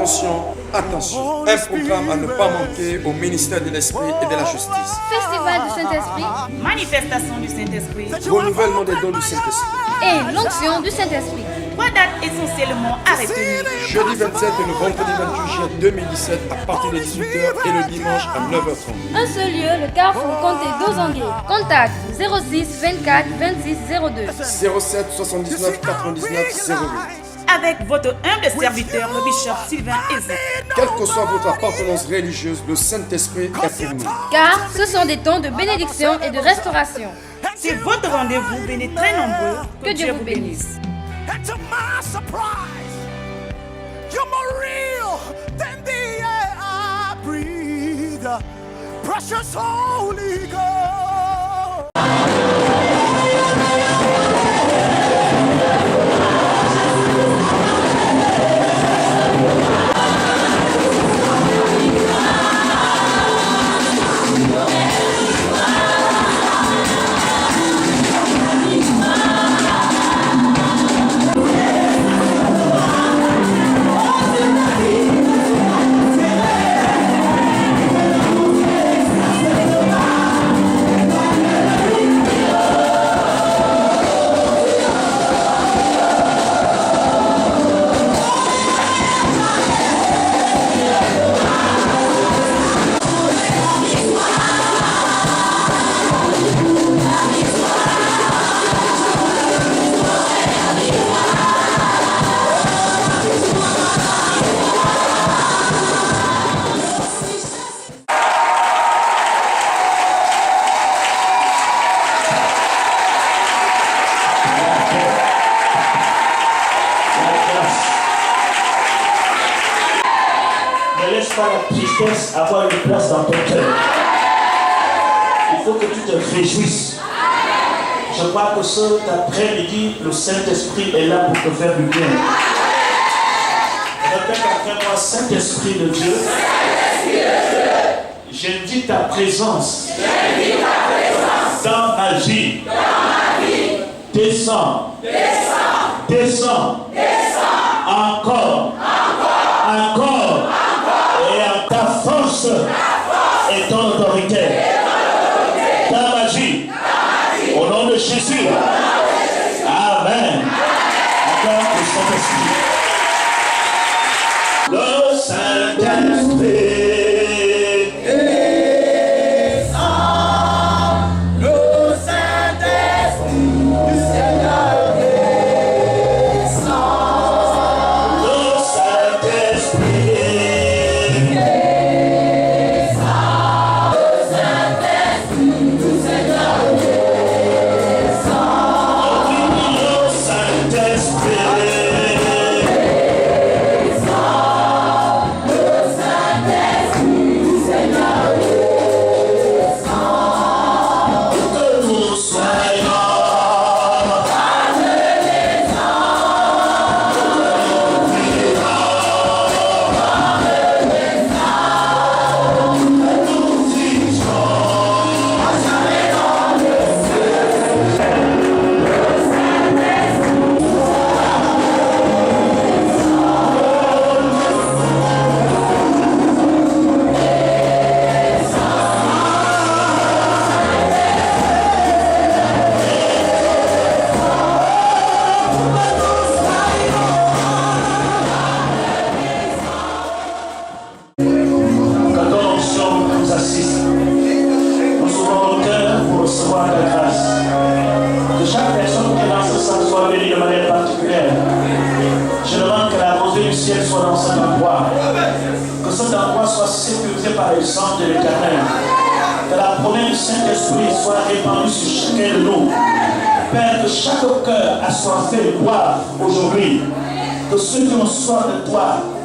Attention, attention, un programme à ne pas manquer au ministère de l'Esprit et de la Justice. Festival du Saint-Esprit. Manifestation du Saint-Esprit. Renouvellement des dons du Saint-Esprit. Et l'onction du Saint-Esprit. 3 dates essentiellement à retenir. Jeudi 27 et le vendredi 28 juin 2017 à partir de 18h et le dimanche à 9h30. Un seul lieu, le Carrefour Comté d'Ozangué. Contact 06 24 26 02. 07 79 99 08. Avec votre humble serviteur, le bishop Sylvain Ezek. Quelle que soit votre appartenance religieuse, le Saint-Esprit est pour nous. Car ce sont des temps de bénédiction et de restauration. C'est votre rendez-vous, venez très nombreux. Que Dieu vous bénisse. And to my surprise, you're more real than the air I breathe. Precious Holy Ghost. La tristesse avoir une place dans ton cœur. Il faut que tu te réjouisses. Je crois que cet après-midi, le Saint-Esprit est là pour te faire du bien. Répète après moi, Saint-Esprit de Dieu, j'invite ta présence dans ma vie. Descends. Encore. Et ta force et ton autorité. Ta magie. Au nom de Jésus. Amen. Encore le Saint-Esprit. Le Saint-Esprit.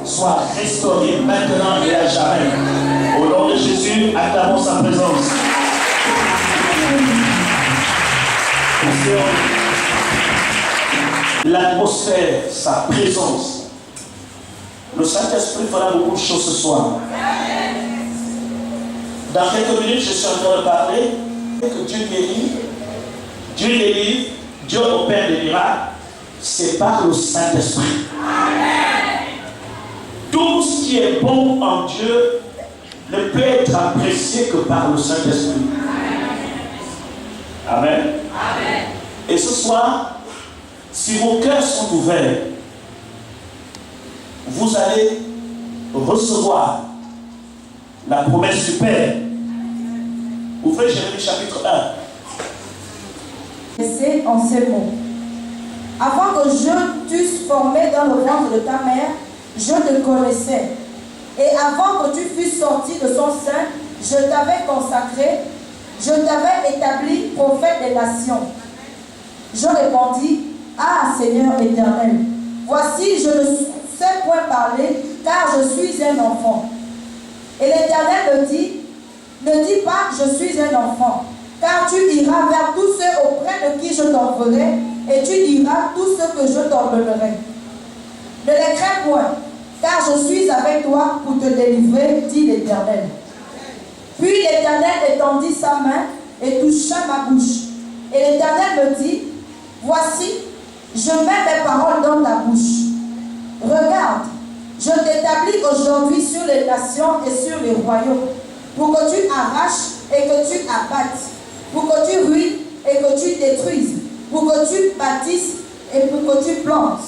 Soit restauré maintenant et à jamais. Au nom de Jésus, acclamons sa présence. L'atmosphère, sa présence. Le Saint-Esprit fera beaucoup de choses ce soir. Dans quelques minutes, je suis en train de parler que Dieu guérit, Dieu délivre, Dieu opère des miracles. C'est par le Saint-Esprit. Tout ce qui est bon en Dieu ne peut être apprécié que par le Saint-Esprit. Amen. Amen. Et ce soir, si vos cœurs sont ouverts, vous allez recevoir la promesse du Père. Ouvrez Jérémie chapitre 1. C'est en ces mots. Avant que je t'eusse formé dans le ventre de ta mère, je te connaissais. Et avant que tu fusses sorti de son sein, je t'avais consacré, je t'avais établi prophète des nations. Je répondis, ah Seigneur éternel, voici je ne sais point parler, car je suis un enfant. Et l'Éternel me dit, ne dis pas je suis un enfant, car tu iras vers tous ceux auprès de qui je t'enverrai, et tu diras tout ce que je t'ordonnerai. Ne les crains point, car je suis avec toi pour te délivrer, dit l'Éternel. Puis l'Éternel étendit sa main et toucha ma bouche. Et l'Éternel me dit, voici, je mets mes paroles dans ta bouche. Regarde, je t'établis aujourd'hui sur les nations et sur les royaumes, pour que tu arraches et que tu abattes, pour que tu ruines et que tu détruises, pour que tu bâtisses et pour que tu plantes.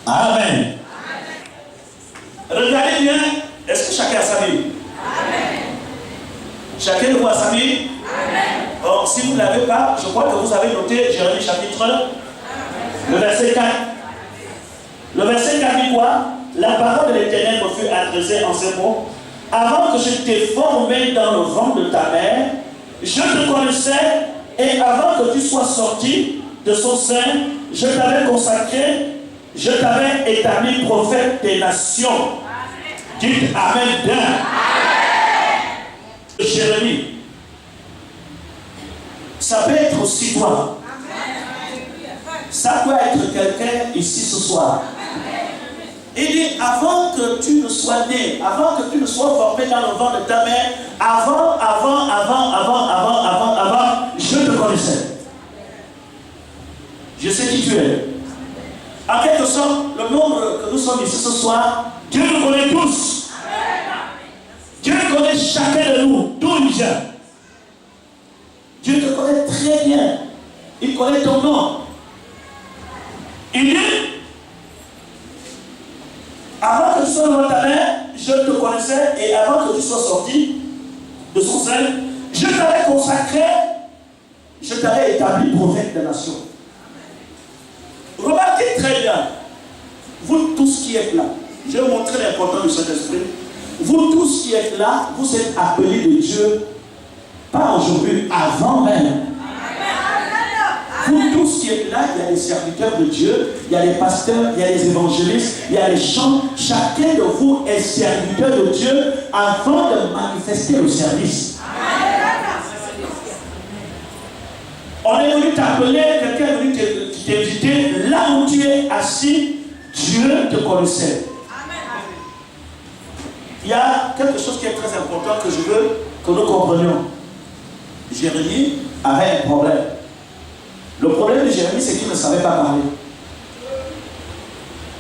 Amen. Regardez bien, est-ce que chacun a sa Bible? Amen. Chacun de vous a sa Bible? Amen. Or, si vous ne l'avez pas, je crois que vous avez noté Jérémie chapitre 1, le verset 4. Le verset 4 dit quoi? La parole de l'Éternel me fut adressée en ces mots. Avant que je t'ai formé dans le ventre de ta mère, je te connaissais, et avant que tu sois sorti de son sein, je t'avais consacré, je t'avais établi prophète des nations. Dites Amen d'un. Jérémie. Ça peut être aussi toi. Ça peut être quelqu'un ici ce soir. Il dit, avant que tu ne sois né, avant que tu ne sois formé dans le ventre de ta mère, avant, je te connaissais. Je sais qui tu es. En quelque sorte, le nombre que nous sommes ici ce soir, Dieu nous connaît tous. Dieu connaît chacun de nous, d'où il vient. Dieu te connaît très bien. Il connaît ton nom. Il dit, avant que tu sois dans ta mère, je te connaissais, et avant que tu sois sorti de son sein, je t'avais consacré, je t'avais établi prophète des nations. Remarquez très bien, vous tous qui êtes là, je vais vous montrer l'importance du Saint-Esprit. Vous tous qui êtes là, vous êtes appelés de Dieu, pas aujourd'hui, avant même. Vous tous qui êtes là, il y a les serviteurs de Dieu, il y a les pasteurs, il y a les évangélistes, il y a les chants. Chacun de vous est serviteur de Dieu avant de manifester le service. On est venu t'appeler, quelqu'un est venu t'inviter, là où tu es assis, Dieu te connaissait. Il y a quelque chose qui est très important que je veux que nous comprenions. Jérémie avait un problème. Le problème de Jérémie, c'est qu'il ne savait pas parler.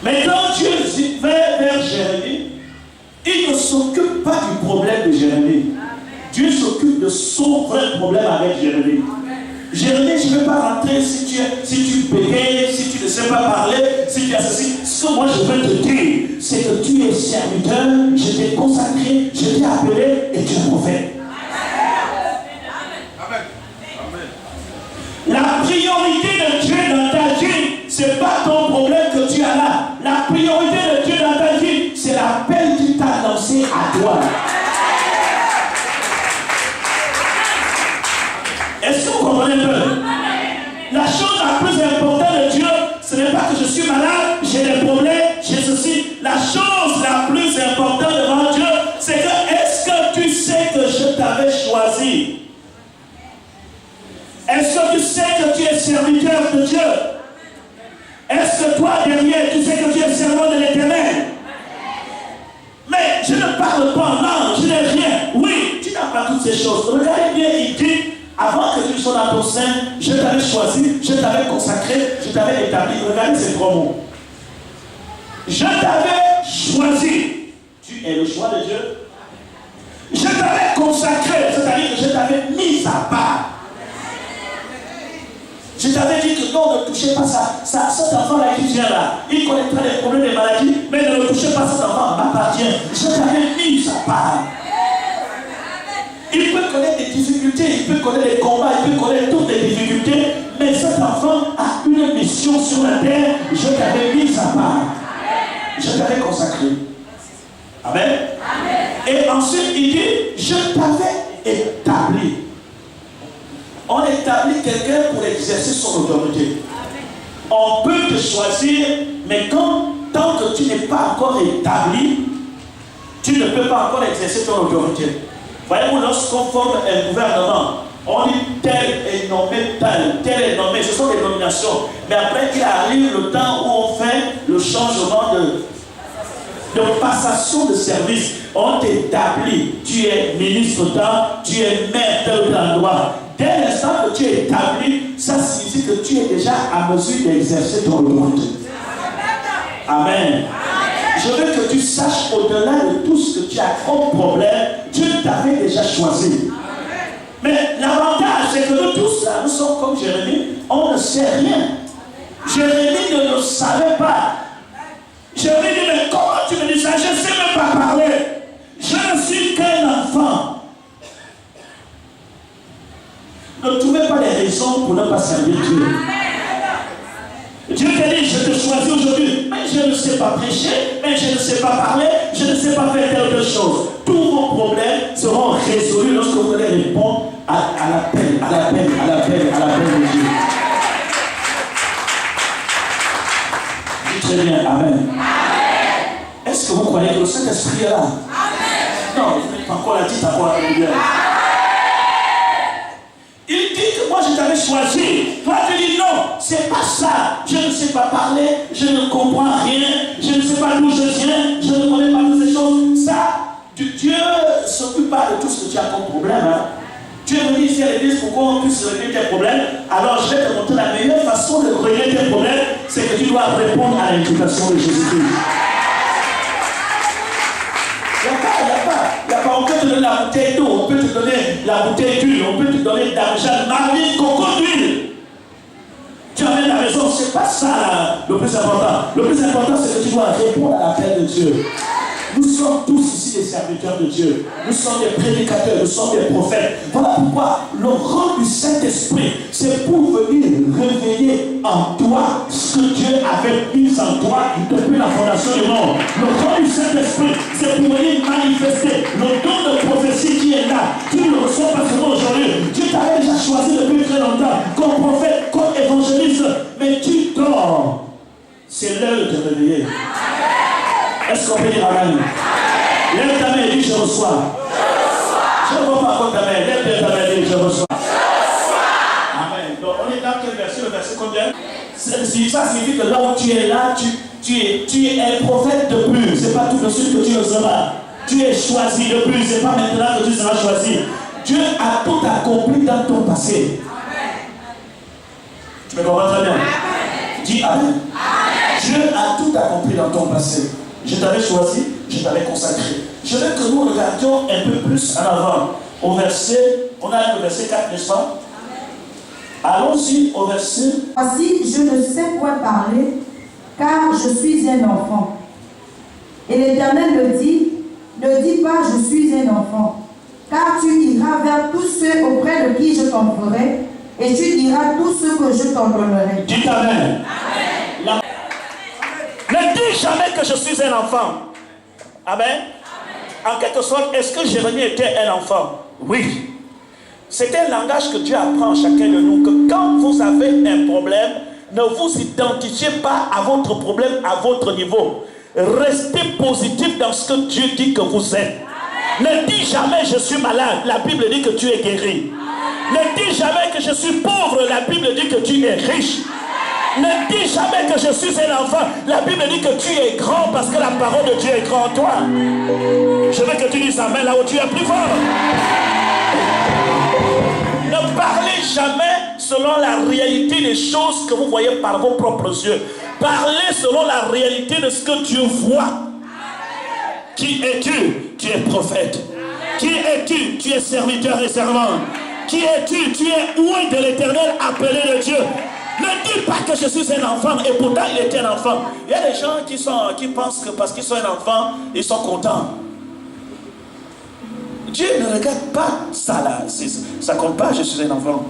Mais quand Dieu va vers Jérémie, il ne s'occupe pas du problème de Jérémie. Dieu s'occupe de son vrai problème avec Jérémie. Jérémie, je ne vais pas rentrer si tu bégayes, si tu ne sais pas parler, si tu as ceci. Ce que moi je veux te dire, c'est que tu es serviteur, je t'ai consacré, je t'ai appelé et tu es prophète. La priorité de Dieu dans ta vie, ce n'est pas ton problème que tu as là. La priorité de Dieu dans ta vie, c'est l'appel qu'il t'a lancé à toi. Est-ce que vous comprenez un peu? La chose la plus importante de Dieu, ce n'est pas que je suis malade, j'ai des problèmes, j'ai ceci. La chose la plus importante devant Dieu, c'est que est-ce que tu sais que je t'avais choisi? Est-ce que tu sais que tu es serviteur de Dieu? Est-ce que toi derrière, tu sais que tu es servant de l'Éternel? Mais je ne parle pas, non, je n'ai rien. Oui, tu n'as pas toutes ces choses. Regardez bien, il dit, avant que tu sois dans ton sein, je t'avais choisi, je t'avais consacré, je t'avais établi. Regardez ces trois mots. Je t'avais choisi. Tu es le choix de Dieu. Je t'avais consacré, c'est-à-dire que je t'avais mis à part. Je t'avais dit que non, ne touchez pas ça. Cet enfant-là qui vient là, il connaîtra les problèmes des maladies, mais ne le touchez pas, cet enfant m'appartient. Je t'avais mis à part. Il peut connaître des difficultés, il peut connaître des combats, il peut connaître toutes les difficultés, mais cet enfant a une mission sur la terre. Je t'avais mis à part. Je t'avais consacré. Amen. Et ensuite, il dit, je t'avais établi. On établit quelqu'un pour exercer son autorité. On peut te choisir, mais tant que tu n'es pas encore établi, tu ne peux pas encore exercer ton autorité. Voyez-vous, lorsqu'on forme un gouvernement, on dit tel est nommé tel est nommé, ce sont des nominations. Mais après qu'il arrive le temps où on fait le changement de passation de service, on t'établit. Tu es ministre d'un, tu es maire tel ou tel endroit. Dès l'instant que tu es établi, ça signifie que tu es déjà à mesure d'exercer ton autorité. Amen. Je veux que tu saches au-delà de tout ce que tu as comme problème, Dieu t'avait déjà choisi. Mais l'avantage, c'est que nous tous là, nous sommes comme Jérémie, on ne sait rien. Jérémie ne le savait pas. Jérémie dit, mais comment tu me dis ça? Je ne sais même pas parler. Je ne suis qu'un enfant. Ne trouvez pas les raisons pour ne pas servir Dieu. Dieu te dit, je te choisis aujourd'hui, mais je ne sais pas prêcher, mais je ne sais pas parler, je ne sais pas faire telle chose. Tous vos problèmes seront résolus lorsque vous allez répondre à l'appel de Dieu. Dites très bien, Amen. Est-ce que vous croyez que le Saint-Esprit est là? Non, vous n'êtes pas encore la dites encore la lumière. Il dit que moi je t'avais choisi. Toi tu dis non, c'est pas ça. Je ne sais pas parler, je ne comprends rien, je ne sais pas d'où je viens, je ne connais pas toutes ces choses. Ça, Dieu ne s'occupe pas de tout ce que tu as comme problème. Hein. Tu es venu ici à l'église pour qu'on puisse régler tes problèmes. Alors je vais te montrer la meilleure façon de régler tes problèmes, c'est que tu dois répondre à l'invitation de Jésus-Christ. Il n'y a pas, on peut te donner la bouteille d'eau, on peut te donner la bouteille d'huile, on peut te donner d'argent, marine, coco d'huile. Tu as bien la raison, c'est pas ça là, le plus important. Le plus important, c'est que tu dois répondre à l'appel de Dieu. Nous sommes tous ici des serviteurs de Dieu. Nous sommes des prédicateurs, nous sommes des prophètes. Voilà pourquoi le rôle du Saint-Esprit, c'est pour venir réveiller en toi ce que Dieu avait mis en toi depuis la fondation du monde. Le rôle du Saint-Esprit, c'est pour venir manifester le don de prophétie qui est là. Tu ne le reçois pas seulement aujourd'hui. Dieu t'avait déjà choisi depuis très longtemps comme prophète, comme évangéliste, mais tu dors. C'est l'heure de te réveiller. Est-ce qu'on peut dire Amen? Lève ta main et dis je reçois. Je ne vois pas encore ta main. Lève ta main et dis je reçois. Amen. Donc on est dans quel verset? Le verset combien? Ça signifie que là où tu es là, tu es un prophète de plus. Ce n'est pas tout de suite que tu le seras. Tu es choisi de plus. Ce n'est pas maintenant que tu seras choisi. Dieu a tout accompli dans ton passé. Tu me comprends très bien? Dis Amen. Dieu a tout accompli dans ton passé. Je t'avais choisi, je t'avais consacré. Je veux que nous regardions un peu plus en avant. Au verset, on a le verset 4, n'est-ce pas? Allons-y au verset. Voici, je ne sais point parler, car je suis un enfant. Et l'Éternel me dit, ne dis pas je suis un enfant, car tu iras vers tous ceux auprès de qui je t'enverrai, et tu diras tout ce que je t'ordonnerai. Dis Amen. Amen. Ne dis jamais que je suis un enfant. Amen. En quelque sorte, est-ce que Jérémie était un enfant? Oui. C'est un langage que Dieu apprend à chacun de nous, que quand vous avez un problème, ne vous identifiez pas à votre problème, à votre niveau. Restez positif dans ce que Dieu dit que vous êtes. Ne dis jamais je suis malade, la Bible dit que tu es guéri. Ne dis jamais que je suis pauvre, la Bible dit que tu es riche. Ne dis jamais que je suis un enfant. La Bible dit que tu es grand parce que la parole de Dieu est grande en toi. Je veux que tu dises amen là où tu es plus fort. Ne parlez jamais selon la réalité des choses que vous voyez par vos propres yeux. Parlez selon la réalité de ce que Dieu voit. Qui es-tu? Tu es prophète. Qui es-tu? Tu es serviteur et servant. Qui es-tu? Tu es oint de l'Éternel, appelé de Dieu. Ne dis pas que je suis un enfant et pourtant il était un enfant. Il y a des gens qui pensent que parce qu'ils sont un enfant, ils sont contents. Dieu ne regarde pas ça là. Ça compte pas, je suis un enfant.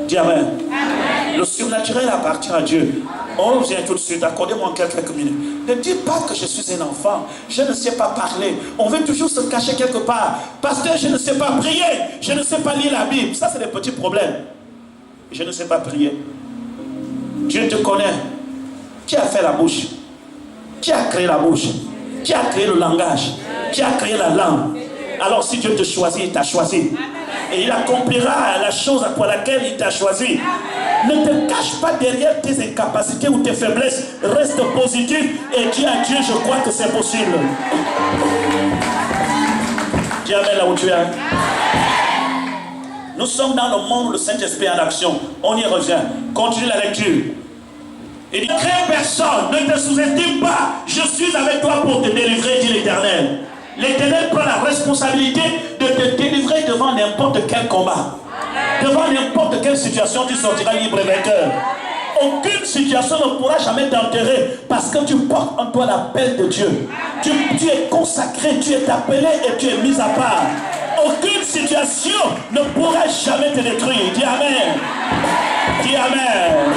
Dis Amen. Amen. Le surnaturel appartient à Dieu. On vient tout de suite, accordez-moi quelques minutes. Ne dis pas que je suis un enfant. Je ne sais pas parler. On veut toujours se cacher quelque part. Pasteur, je ne sais pas prier. Je ne sais pas lire la Bible. Ça, c'est des petits problèmes. Je ne sais pas prier. Dieu te connaît. Qui a fait la bouche? Qui a créé la bouche? Qui a créé le langage? Qui a créé la langue? Alors si Dieu te choisit, il t'a choisi. Et il accomplira la chose pour laquelle il t'a choisi. Ne te cache pas derrière tes incapacités ou tes faiblesses. Reste positif et dis à Dieu, je crois que c'est possible. Dis Amen là où tu es. Nous sommes dans le monde où le Saint-Esprit en action. On y revient. Continue la lecture. Il dit, crains personne, ne te sous-estime pas. Je suis avec toi pour te délivrer, dit l'Éternel. L'Éternel prend la responsabilité de te délivrer devant n'importe quel combat. Devant n'importe quelle situation, tu sortiras libre et vainqueur. Aucune situation ne pourra jamais t'enterrer parce que tu portes en toi l'appel de Dieu. Tu es consacré, tu es appelé et tu es mis à part. Aucune situation ne pourra jamais te détruire. Dis Amen. Dis Amen.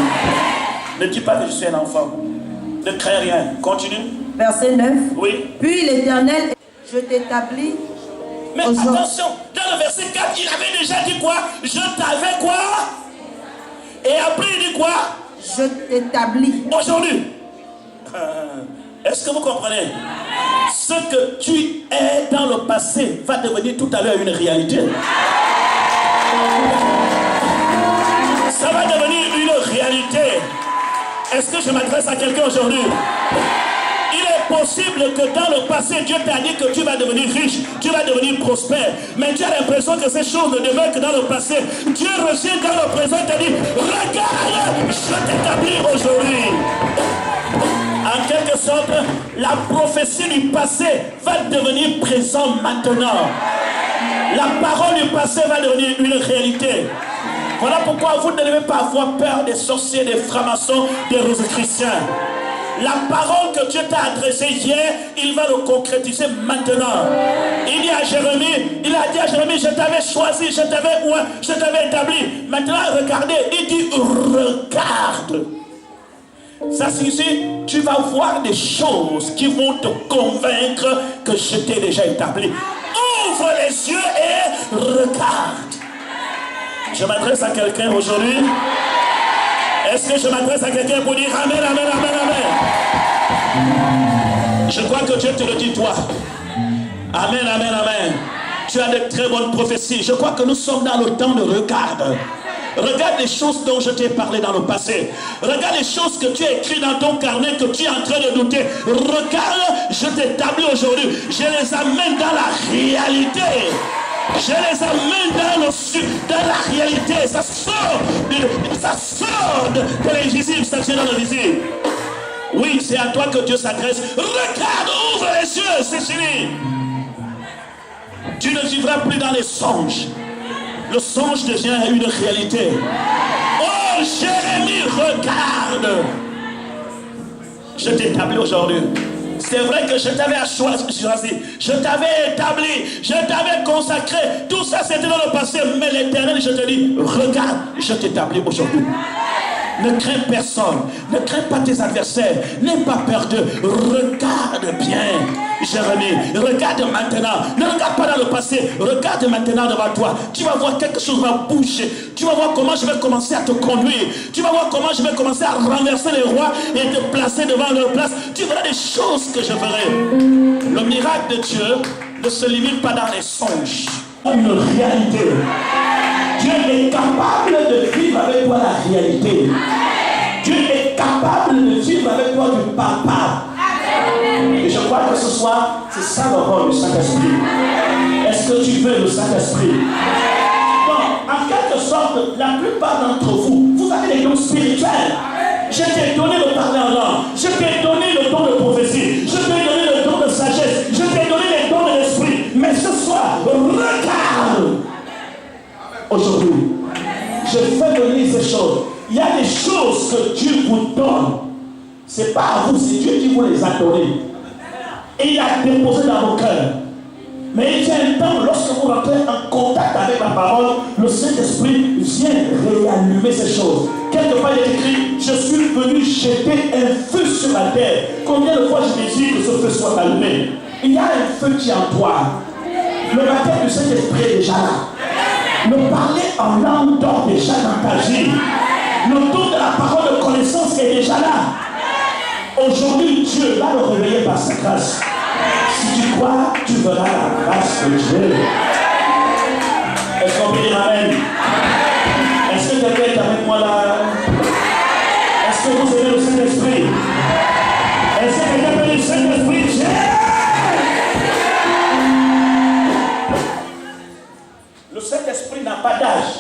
Ne dis pas que je suis un enfant. Ne crains rien. Continue. Verset 9. Oui. Puis l'Éternel, je t'établis. Mais attention, dans le verset 4, il avait déjà dit quoi? Je t'avais quoi? Et après il dit quoi? Je t'établis. Aujourd'hui. Est-ce que vous comprenez? Ce que tu es dans le passé va devenir tout à l'heure une réalité. Ça va devenir une réalité. Est-ce que je m'adresse à quelqu'un aujourd'hui? Il est possible que dans le passé, Dieu t'a dit que tu vas devenir riche, tu vas devenir prospère. Mais tu as l'impression que ces choses ne demeurent que dans le passé. Dieu revient dans le présent et t'a dit, regarde, je t'établis aujourd'hui. En quelque sorte, la prophétie du passé va devenir présent maintenant. La parole du passé va devenir une réalité. Voilà pourquoi vous ne devez pas avoir peur des sorciers, des francs-maçons, des rosicruciens. La parole que Dieu t'a adressée hier, il va le concrétiser maintenant. Il dit à Jérémie, il a dit à Jérémie, je t'avais choisi, je t'avais établi. Maintenant, regardez, il dit, regarde. Ça signifie, tu vas voir des choses qui vont te convaincre que je t'ai déjà établi. Ouvre les yeux et regarde. Je m'adresse à quelqu'un aujourd'hui. Est-ce que je m'adresse à quelqu'un pour dire Amen, Amen, Amen, Amen? Je crois que Dieu te le dit toi. Amen, Amen, Amen. Tu as de très bonnes prophéties. Je crois que nous sommes dans le temps de regard. Regarde les choses dont je t'ai parlé dans le passé. Regarde les choses que tu as écrites dans ton carnet, que tu es en train de douter. Regarde, je t'établis aujourd'hui. Je les amène dans la réalité. Je les amène dans la réalité. Ça sort de l'invisible, ça vient dans le visible. Oui, c'est à toi que Dieu s'adresse. Regarde, ouvre les yeux, c'est fini. Tu ne vivras plus dans les songes. Le songe devient une réalité. Oh, Jérémie, regarde. Je t'établis aujourd'hui. C'est vrai que je t'avais choisi, je t'avais établi, je t'avais consacré. Tout ça c'était dans le passé, mais l'Éternel, je te dis, regarde, je t'établis aujourd'hui. Ne crains personne, ne crains pas tes adversaires, n'aie pas peur d'eux. Regarde bien, Jérémie, regarde maintenant. Ne regarde pas dans le passé, regarde maintenant devant toi. Tu vas voir quelque chose va bouger. Tu vas voir comment je vais commencer à te conduire. Tu vas voir comment je vais commencer à renverser les rois et te placer devant leur place. Tu verras des choses que je ferai. Le miracle de Dieu ne se limite pas dans les songes. Une réalité. Dieu est capable de vivre avec toi la réalité. Dieu est capable de vivre avec toi du papa. Et je crois que ce soir, c'est ça le rôle du Saint-Esprit. Est-ce que tu veux le Saint-Esprit? Bon, en quelque sorte, la plupart d'entre vous, vous avez des dons spirituels. Je t'ai donné le parler en langue. Je t'ai donné le don de prophétie. Je t'ai donné le don de sagesse. Je t'ai aujourd'hui. Je fais venir ces choses. Il y a des choses que Dieu vous donne. Ce n'est pas à vous, c'est Dieu qui vous les a données. Et il a déposé dans vos cœurs. Mais il y a un temps, lorsque vous rentrez en contact avec la parole, le Saint-Esprit vient réallumer ces choses. Quelque part, il est écrit, je suis venu jeter un feu sur la terre. Combien de fois je désire que ce feu soit allumé? Il y a un feu qui est en toi. Le baptême du Saint-Esprit est déjà là. Le parler en langue dort déjà dans ta vie. Le don de la parole de connaissance est déjà là. Aujourd'hui, Dieu va le réveiller par sa grâce. Si tu crois, tu verras la grâce de Dieu. Est-ce qu'on peut dire Amen? Est-ce que quelqu'un est avec moi là? Est-ce que vous aimez le Saint-Esprit? Est-ce que quelqu'un peut dire le Saint-Esprit? Le Saint-Esprit n'a pas d'âge.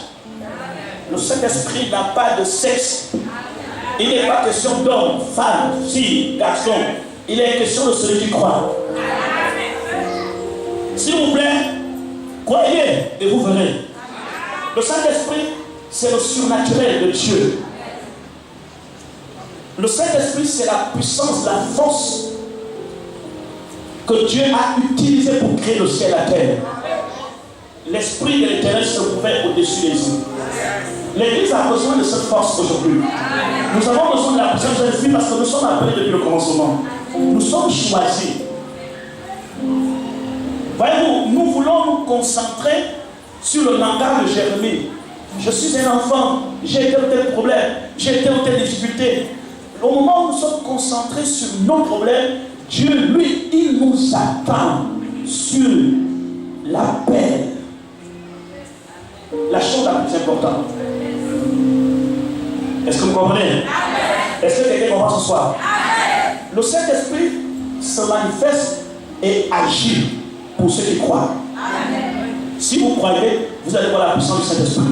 Le Saint-Esprit n'a pas de sexe. Il n'est pas question d'homme, femme, fille, garçon. Il est question de celui qui croit. S'il vous plaît, croyez et vous verrez. Le Saint-Esprit, c'est le surnaturel de Dieu. Le Saint-Esprit, c'est la puissance, la force que Dieu a utilisée pour créer le ciel et la terre. L'Esprit de l'Éternel se mouvait au-dessus des eaux. L'Église a besoin de cette force aujourd'hui. Nous avons besoin de la puissance de l'Esprit parce que nous sommes appelés depuis le commencement. Nous sommes choisis. Voyez-vous, nous voulons nous concentrer sur le langage de Jérémie. Je suis un enfant, j'ai tel ou tel problème, j'ai telle ou telle difficulté. Au moment où nous sommes concentrés sur nos problèmes, Dieu, lui, il nous attend sur la paix. La chose la plus importante. Est-ce que vous comprenez? Est-ce que quelqu'un comprend ce soir? Le Saint-Esprit se manifeste et agit pour ceux qui croient. Si vous croyez, vous allez voir la puissance du Saint-Esprit.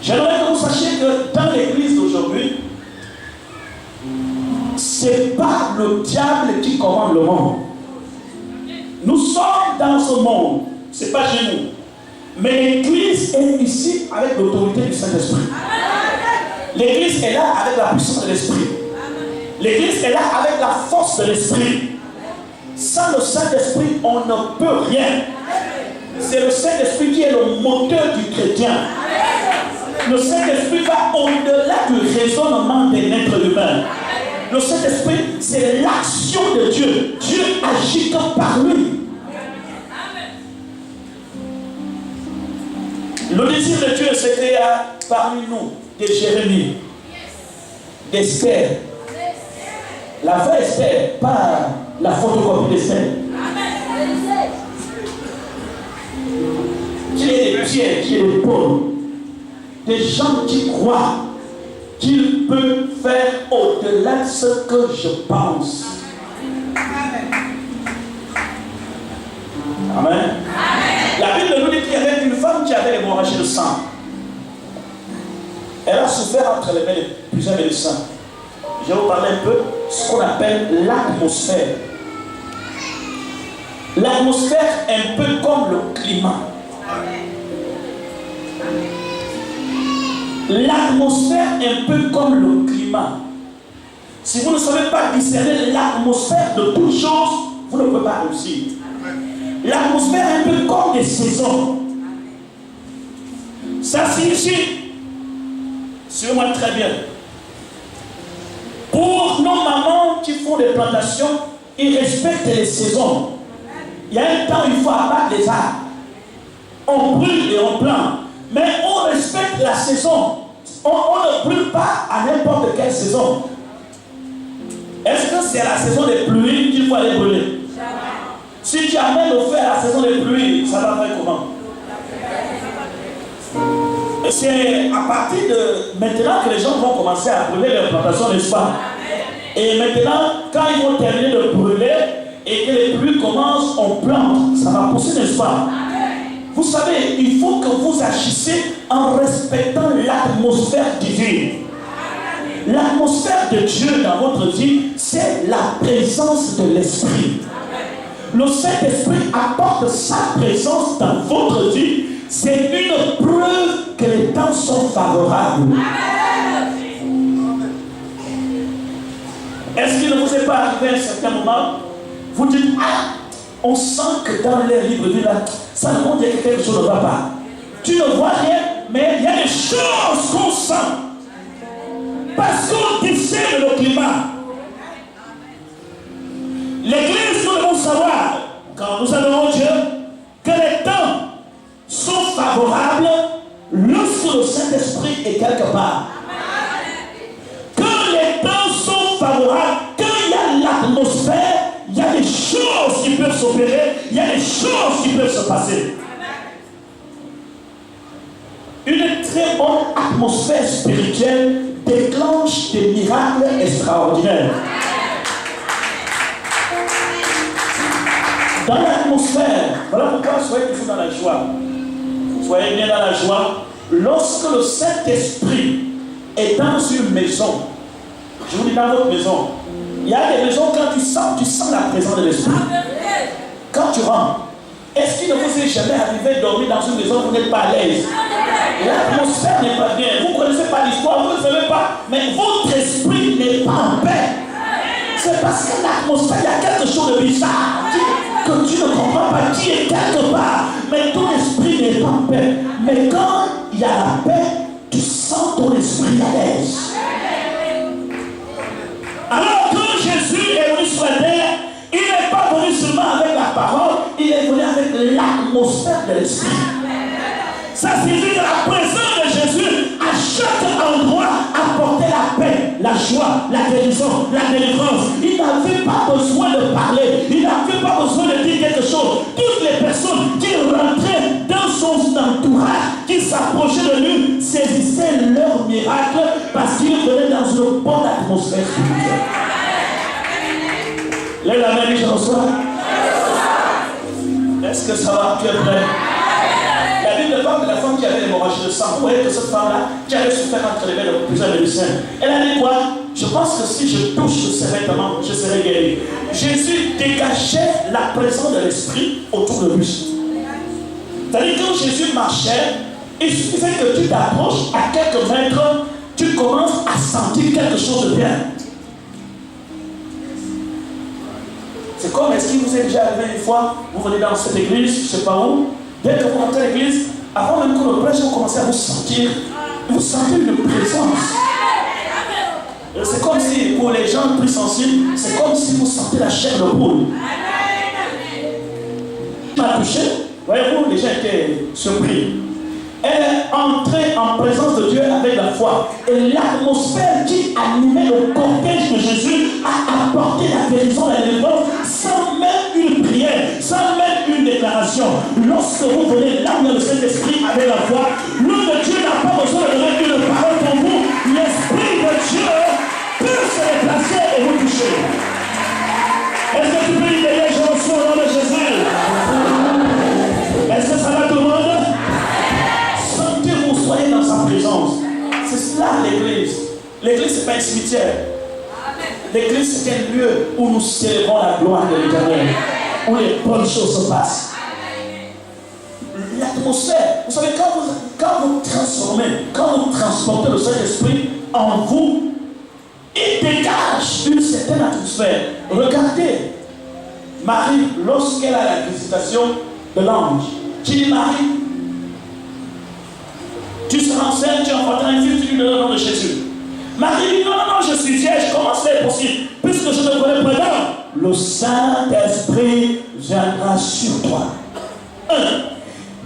J'aimerais que vous sachiez que dans l'église d'aujourd'hui, ce n'est pas le diable qui commande le monde. Nous sommes dans ce monde, ce n'est pas chez nous. Mais l'église est ici avec l'autorité du Saint-Esprit. L'église est là avec la puissance de l'Esprit. L'église est là avec la force de l'Esprit. Sans le Saint-Esprit, on ne peut rien. C'est le Saint-Esprit qui est le moteur du chrétien. Le Saint-Esprit va au-delà du raisonnement des êtres humains. Le Saint-Esprit, c'est l'action de Dieu. Dieu agit comme par lui. Le désir de Dieu se créa parmi nous, de Jérémie, d'Esther. La vraie Esther, pas la photocopie d'Esther. Qui est des Pierre, qui est des Paul. Des gens qui croient qu'il peut faire au-delà de ce que je pense. Amen. La Bible nous dit qu'il y avait une femme qui avait l'hémorragie de sang. Elle a souffert entre les mains de plusieurs médecins. Je vais vous parler un peu de ce qu'on appelle l'atmosphère. L'atmosphère est un peu comme le climat. L'atmosphère est un peu comme le climat. Si vous ne savez pas discerner l'atmosphère de toutes choses, vous ne pouvez pas réussir. L'atmosphère est un peu comme des saisons. Ça signifie, suivez-moi très bien, pour nos mamans qui font des plantations, ils respectent les saisons. Il y a un temps où il faut abattre les arbres. On brûle et on plante. Mais on respecte la saison. On ne brûle pas à n'importe quelle saison. Est-ce que c'est à la saison des pluies qu'il faut aller brûler? Si tu amènes le feu à la saison des pluies, ça va faire comment? C'est à partir de maintenant que les gens vont commencer à brûler leurs plantations, n'est-ce pas? Et maintenant, quand ils vont terminer de brûler et que les pluies commencent, on plante. Ça va pousser, n'est-ce pas? Vous savez, il faut que vous agissiez en respectant l'atmosphère divine. L'atmosphère de Dieu dans votre vie, c'est la présence de l'Esprit. Le Saint-Esprit apporte sa présence dans votre vie. c'est une preuve que les temps sont favorables. Est-ce qu'il ne vous est pas arrivé à un certain moment, vous dites, ah, on sent que dans l'air libre de là, ça nous montre que quelque chose ne va pas. Tu ne vois rien, mais il y a des choses qu'on sent. Parce qu'on discerne le climat. L'Église, nous devons savoir, quand nous adorons Dieu, que les temps sont favorables lorsque le Saint-Esprit est quelque part. Quand les temps sont favorables, quand il y a l'atmosphère, il y a des choses qui peuvent s'opérer, il y a des choses qui peuvent se passer. Une très bonne atmosphère spirituelle déclenche des miracles extraordinaires. Dans l'atmosphère, voilà pourquoi soyez toujours dans la joie. Soyez bien dans la joie. Lorsque le Saint-Esprit est dans une maison, je vous dis dans votre maison, il y a des maisons quand tu sens la présence de l'Esprit. Quand tu rentres, est-ce qu'il ne vous est jamais arrivé de dormir dans une maison où vous n'êtes pas à l'aise? L'atmosphère n'est pas bien. Vous ne connaissez pas l'histoire, vous ne savez pas, mais votre esprit n'est pas en paix. C'est parce que l'atmosphère, il y a quelque chose de bizarre que tu ne comprends pas, qui est quelque part. Mais ton esprit n'est pas en paix. Mais quand il y a la paix, tu sens ton esprit à l'aise. Alors quand Jésus est venu sur la terre, il n'est pas venu seulement avec la parole, il est venu avec l'atmosphère de l'esprit. Ça signifie que la présence de Jésus à chaque endroit apportait la paix, la joie, la guérison, la délivrance. Il n'avait pas besoin de parler, il n'avait pas besoin de dire quelque chose. Toutes les personnes qui rentraient dans son entourage, qui s'approchaient de lui, saisissaient leur miracle parce qu'ils venaient dans une bonne atmosphère spirituelle. Lève la main, je reçois. Est-ce que ça va? Tu es prêt? La Bible parle de la femme qui avait l'hémorragie de sang. Vous voyez que cette femme-là, qui avait souffert entre les mains de plusieurs médecins, elle a dit quoi? Je pense que si je touche ce vêtement, je serai guéri. Jésus dégageait la présence de l'esprit autour de lui. C'est-à-dire que quand Jésus marchait, il suffisait que tu t'approches à quelques mètres, tu commences à sentir quelque chose de bien. C'est comme, est-ce qu'il vous est déjà arrivé une fois, vous venez dans cette église, je ne sais pas où, dès que vous rentrez à l'église, avant même que le prêche, vous commencez à vous sentez une présence. C'est comme si, pour les gens plus sensibles, c'est comme si vous sentez la chair de poule. Tu m'as touché, voyez-vous, les gens étaient surpris. Elle est entrée en présence de Dieu avec la foi. Et l'atmosphère qui animait le cortège de Jésus a apporté la guérison et la délivrance sans même une prière, sans même une déclaration. Lorsque vous venez là où le Saint-Esprit avec la foi, l'homme de Dieu n'a pas besoin de donner une parole pour vous. L'Esprit de Dieu peut se déplacer et vous toucher. Est-ce que tu peux lui dire, je reçois au nom de Jésus? Est-ce que ça va tout le monde? Soyez dans sa présence. C'est cela l'église. L'église, ce n'est pas un cimetière. L'église, c'est un lieu où nous célébrons la gloire de l'Éternel, où les bonnes choses se passent. L'atmosphère, vous savez, quand vous transformez, quand vous transportez le Saint-Esprit en vous, il dégage une certaine atmosphère. Regardez Marie, lorsqu'elle a la visitation de l'ange, qui dit Marie, tu seras enceinte, tu enfanteras un fils, tu lui donneras le nom de Jésus. Marie dit, non, je suis vierge, comment c'est possible? Puisque je ne connais pas d'homme. Le Saint-Esprit viendra sur toi.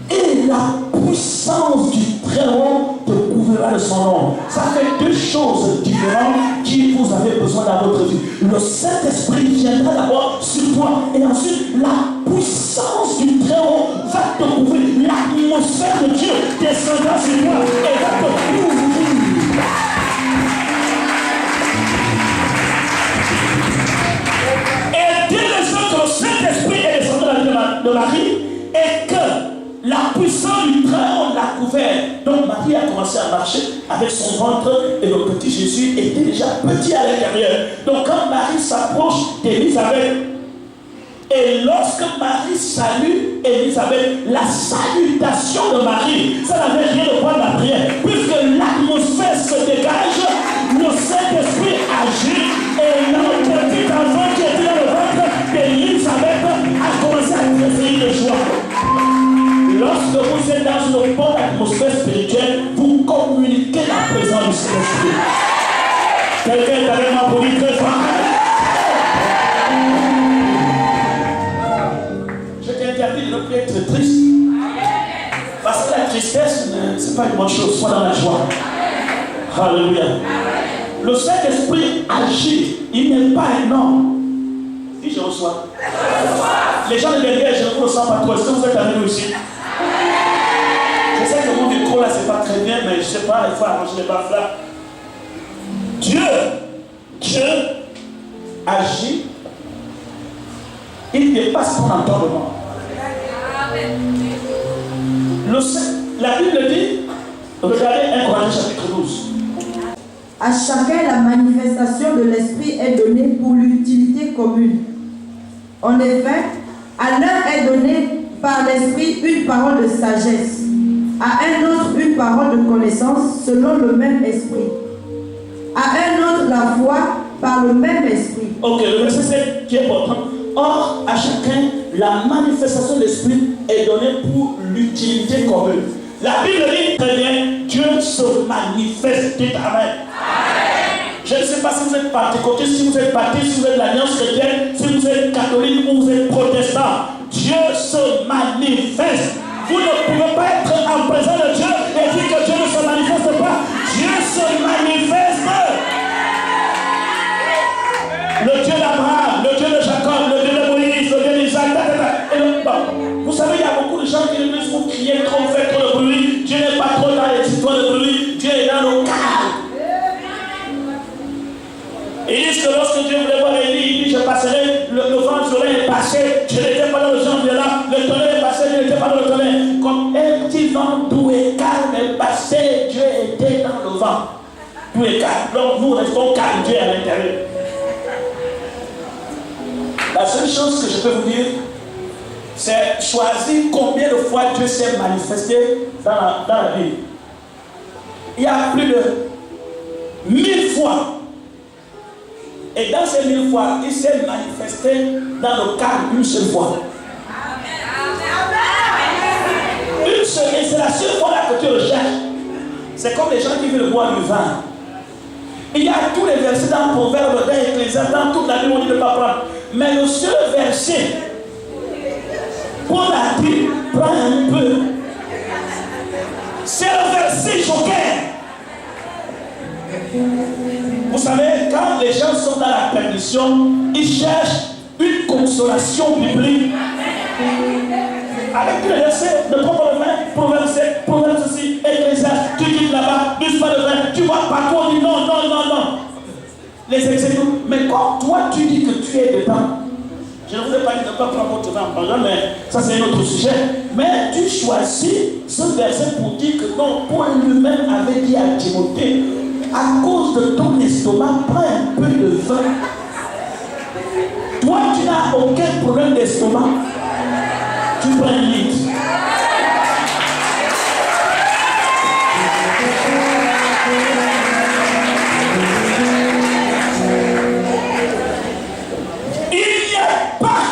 Et la puissance du Très-Haut te couvrira de son nom. Ça fait deux choses différentes qui vous avez besoin dans votre vie. Le Saint-Esprit viendra d'abord sur toi. Et ensuite, la puissance du Très-Haut va te couvrir. L'atmosphère de Dieu descendra sur toi et va te couvrir. Et dès l'instant que le Saint-Esprit est descendu dans la vie de Marie, et que la puissance du Très-Haut l'a couvert. Donc Marie a commencé à marcher avec son ventre et le petit Jésus était déjà petit à l'intérieur. Donc quand Marie s'approche d'Élisabeth, Et lorsque Marie salue Élisabeth, la salutation de Marie, ça n'avait rien de voir de la prière. Puisque l'atmosphère se dégage, le Saint-Esprit agit et le petit enfant qui était dans le ventre d'Élisabeth a commencé à tressaillir de joie. Lorsque vous êtes dans une bonne atmosphère spirituelle, vous communiquez la présence du Saint-Esprit. Quelqu'un est avec moi pour dire très fort. Je t'interdis de ne plus être triste. Parce que la tristesse, ce n'est pas une bonne chose. Sois dans la joie. Alléluia. Le Saint-Esprit agit. Il n'est pas un homme. Dis je reçois. Les gens de derrière, je ne vous ressens pas trop. Est-ce que vous êtes avec nous ici? Je sais que mon micro là, c'est pas très bien, mais je ne sais pas, il faut arranger les baffes là. Dieu agit. Il dépasse ton entendement. La Bible dit, regardez 1 Corinthiens chapitre 12. À chacun, la manifestation de l'Esprit est donnée pour l'utilité commune. En effet, à l'un est donnée par l'Esprit une parole de sagesse, à un autre une parole de connaissance selon le même Esprit, à un autre la foi par le même Esprit. Ok, le verset 7 qui est important. Or, à chacun, la manifestation de l'Esprit est donnée pour l'utilité commune. La Bible dit très bien, Dieu se manifeste. Dites Amen. Je ne sais pas si vous êtes pentecôtiste, si vous êtes baptiste, si vous êtes de l'Alliance chrétienne, si vous êtes catholique ou vous êtes protestant. Dieu se manifeste. Vous ne pouvez pas être en présence de Dieu et dire que Dieu ne se manifeste pas. Dieu se manifeste. Le Dieu d'Abraham, le Dieu de Jacob, le Dieu de Moïse, le Dieu d'Isaac, vous savez, il y a beaucoup de gens qui disent vous criez trop, vous faites trop de bruit. Dieu n'est pas trop dans les histoires de bruit. Dieu est dans nos calmes. Ils disent que lorsque Dieu voulait voir Élie, il dit je passerai, le vent du soleil est passé, je n'étais pas dans le genre de là, le tonnerre est passé, je n'étais pas dans le tonnerre. Comme un petit vent doux et calme est passé, Dieu était dans le vent. Doux et calme. Donc nous restons calmes, Dieu est à l'intérieur. La seule chose que je peux vous dire, c'est choisir combien de fois Dieu s'est manifesté dans la vie. Il y a plus de 1000 fois. Et dans ces 1000 fois, il s'est manifesté dans le calme une seule fois. Une seule, et c'est la seule fois là que tu recherches. C'est comme les gens qui veulent boire du vin. Il y a tous les versets dans Proverbe, dans Ecclésiaste, dans toute la Bible, on dit de ne pas prendre. Mais le seul verset, Paul a dit, prends un peu. C'est le verset joker. Vous savez, quand les gens sont dans la perdition, ils cherchent une consolation biblique. Avec tous les versets, ne prends pas le vin, proverbe ceci, Ecclésiaste, tu quittes là-bas, n'use pas le vin, tu vois partout, on dit non. Les exécutes, mais quand toi tu dis que tu es dedans, je ne voudrais pas dire de ne pas prendre votre temps en parlant, mais ça c'est un autre sujet. Mais tu choisis ce verset pour dire que non, Paul lui-même avait dit à Timothée, à cause de ton estomac, prends un peu de vin. Toi, tu n'as aucun problème d'estomac. Tu prends un litre. Il n'y a pas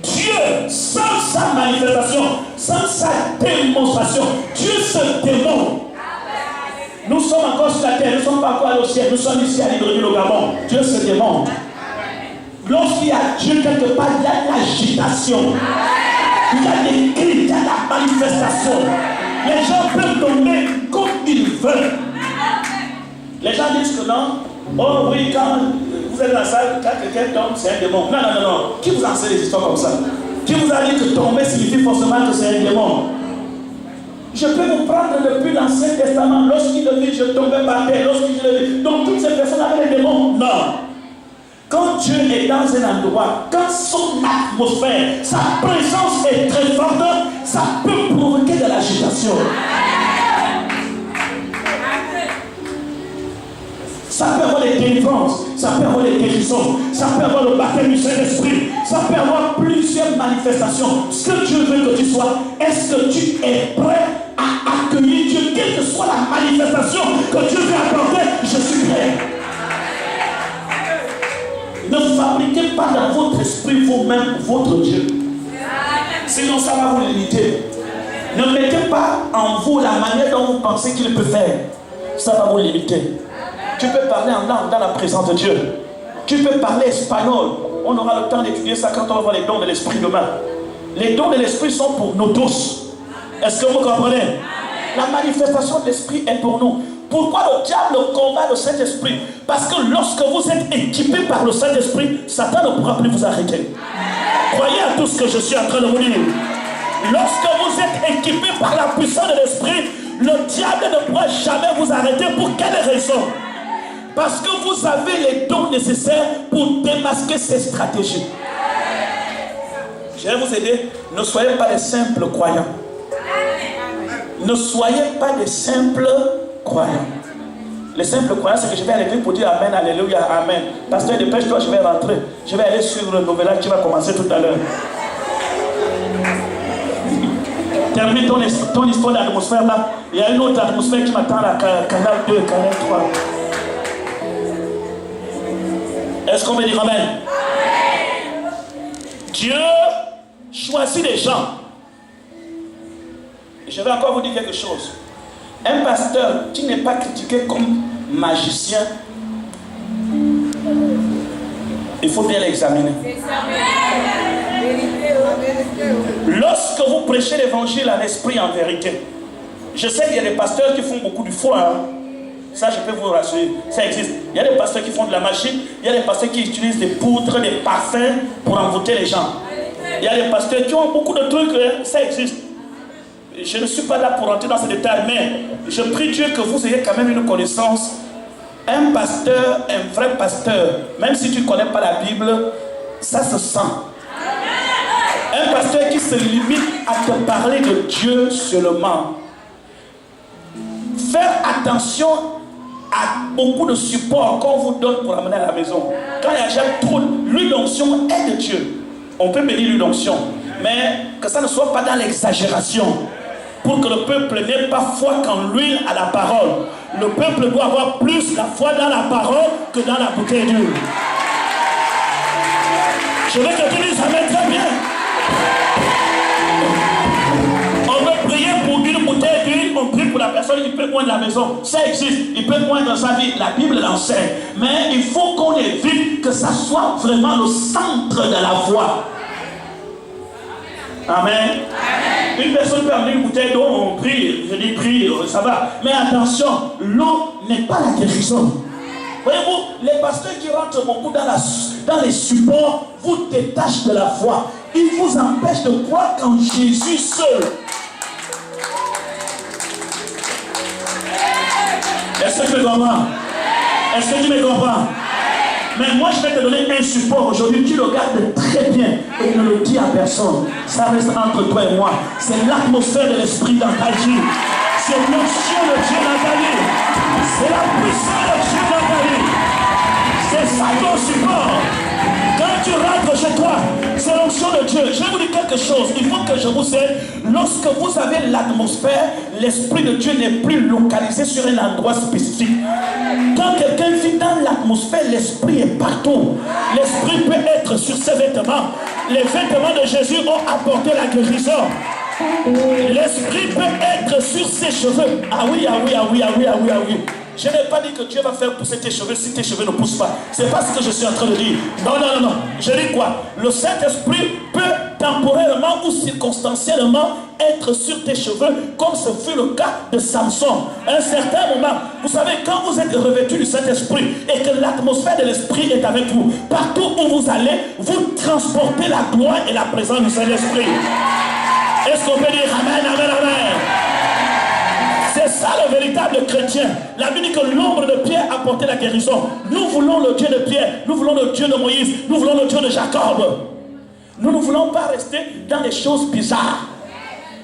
Dieu sans sa manifestation, sans sa démonstration. Dieu se démontre. Nous sommes encore sur la terre, nous ne sommes pas encore allés au ciel, nous sommes ici à Libreville au Gabon. Dieu se démontre. Lorsqu'il y a Dieu quelque part, il y a de l'agitation. Il y a des cris, il y a la manifestation. Les gens peuvent tomber comme ils veulent. Les gens disent que non. Oh oui, quand vous êtes dans la salle, quand quelqu'un tombe, c'est un démon. Non. Qui vous enseigne des histoires comme ça? Qui vous a dit que tomber signifie forcément que c'est un démon? Je peux vous prendre depuis l'Ancien Testament. Lorsqu'il le dit, je tombais par terre. Lorsqu'il le dit, donc toutes ces personnes avaient des démons. Non. Quand Dieu est dans un endroit, quand son atmosphère, sa présence est très forte, ça peut provoquer de l'agitation. Ça peut avoir des délivrances, ça peut avoir des guérisons, ça peut avoir le baptême du Saint-Esprit, ça peut avoir plusieurs manifestations. Ce que Dieu veut que tu sois, est-ce que tu es prêt à accueillir Dieu, quelle que soit la manifestation que Dieu veut apporter? Je suis prêt. Ne fabriquez pas dans votre esprit vous-même votre Dieu. Sinon ça va vous limiter. Ne mettez pas en vous la manière dont vous pensez qu'il peut faire. Ça va vous limiter. Tu peux parler en langue dans la présence de Dieu. Tu peux parler espagnol. On aura le temps d'étudier ça quand on va voir les dons de l'esprit demain. Les dons de l'esprit sont pour nous tous. Est-ce que vous comprenez? La manifestation de l'esprit est pour nous. Pourquoi le diable combat le Saint-Esprit? Parce que lorsque vous êtes équipé par le Saint-Esprit, Satan ne pourra plus vous arrêter. Croyez à tout ce que je suis en train de vous dire. Lorsque vous êtes équipé par la puissance de l'Esprit, le diable ne pourra jamais vous arrêter. Pour quelle raison? Parce que vous avez les dons nécessaires pour démasquer ces stratégies. Je vais vous aider. Ne soyez pas des simples croyants. Ne soyez pas des simples croyants. Les simples croyants, c'est que je vais aller pour dire Amen, Alléluia, Amen. Pasteur, dépêche-toi, je vais rentrer. Je vais aller suivre le nouvel qui va commencer tout à l'heure. Termine ton histoire d'atmosphère là. Il y a une autre atmosphère qui m'attend à Canal 2, Canal 3. Est-ce qu'on veut dire Amen? Amen. Dieu choisit les gens. Je vais encore vous dire quelque chose. Un pasteur qui n'est pas critiqué comme magicien, il faut bien l'examiner. Lorsque vous prêchez l'évangile en esprit, en vérité, je sais qu'il y a des pasteurs qui font beaucoup du foi. Ça, je peux vous rassurer. Ça existe. Il y a des pasteurs qui font de la magie. Il y a des pasteurs qui utilisent des poudres, des parfums pour envoûter les gens. Il y a des pasteurs qui ont beaucoup de trucs. Ça existe. Je ne suis pas là pour entrer dans ces détails, mais je prie Dieu que vous ayez quand même une connaissance. Un pasteur, un vrai pasteur, même si tu ne connais pas la Bible, ça se sent. Un pasteur qui se limite à te parler de Dieu seulement. Faire attention à beaucoup de supports qu'on vous donne pour amener à la maison. Quand il y a jamais trop, l'huile d'onction est de Dieu. On peut bénir l'huile d'onction, mais que ça ne soit pas dans l'exagération. Pour que le peuple n'ait pas foi qu'en l'huile à la parole. Le peuple doit avoir plus la foi dans la parole que dans la bouteille d'huile. Je veux que tu dises Amen très bien. On veut prier pour une bouteille d'huile, on prie pour la personne qui peut moindre la maison. Ça existe, il peut moindre dans sa vie. La Bible l'enseigne. Mais il faut qu'on évite que ça soit vraiment le centre de la foi. Amen. Amen. Une personne peut amener une bouteille d'eau, on prie, je dis prie, ça va. Mais attention, l'eau n'est pas la guérison. Voyez-vous, les pasteurs qui rentrent beaucoup dans les supports vous détachent de la foi. Ils vous empêchent de croire en Jésus seul. Est-ce que tu me comprends? Est-ce que tu me comprends? Mais moi je vais te donner un support aujourd'hui, tu le gardes très bien et ne le dis à personne. Ça reste entre toi et moi. C'est l'atmosphère de l'esprit dans ta vie. C'est l'onction de Dieu dans ta vie. C'est la puissance de Dieu dans ta vie. C'est ça ton support. Quand tu rentres chez toi, c'est l'onction de Dieu. Je vais vous dire quelque chose. Il faut que je vous aide. Lorsque vous avez l'atmosphère, l'esprit de Dieu n'est plus localisé sur un endroit spécifique. Quand quelqu'un vit dans l'atmosphère, l'esprit est partout. L'esprit peut être sur ses vêtements. Les vêtements de Jésus ont apporté la guérison. L'esprit peut être sur ses cheveux. Ah oui, ah oui, ah oui, ah oui, ah oui, ah oui. Je n'ai pas dit que Dieu va faire pousser tes cheveux si tes cheveux ne poussent pas. C'est pas ce que je suis en train de dire. Non, non, non, non. Je dis quoi? Le Saint-Esprit peut temporairement ou circonstanciellement être sur tes cheveux, comme ce fut le cas de Samson. À un certain moment, vous savez, quand vous êtes revêtu du Saint-Esprit et que l'atmosphère de l'Esprit est avec vous, partout où vous allez, vous transportez la gloire et la présence du Saint-Esprit. Est-ce qu'on peut dire Amen, Amen, Amen? C'est ça le véritable chrétien. La Bible dit que l'ombre de Pierre a porté la guérison. Nous voulons le Dieu de Pierre, nous voulons le Dieu de Moïse, nous voulons le Dieu de Jacob. Nous ne voulons pas rester dans des choses bizarres.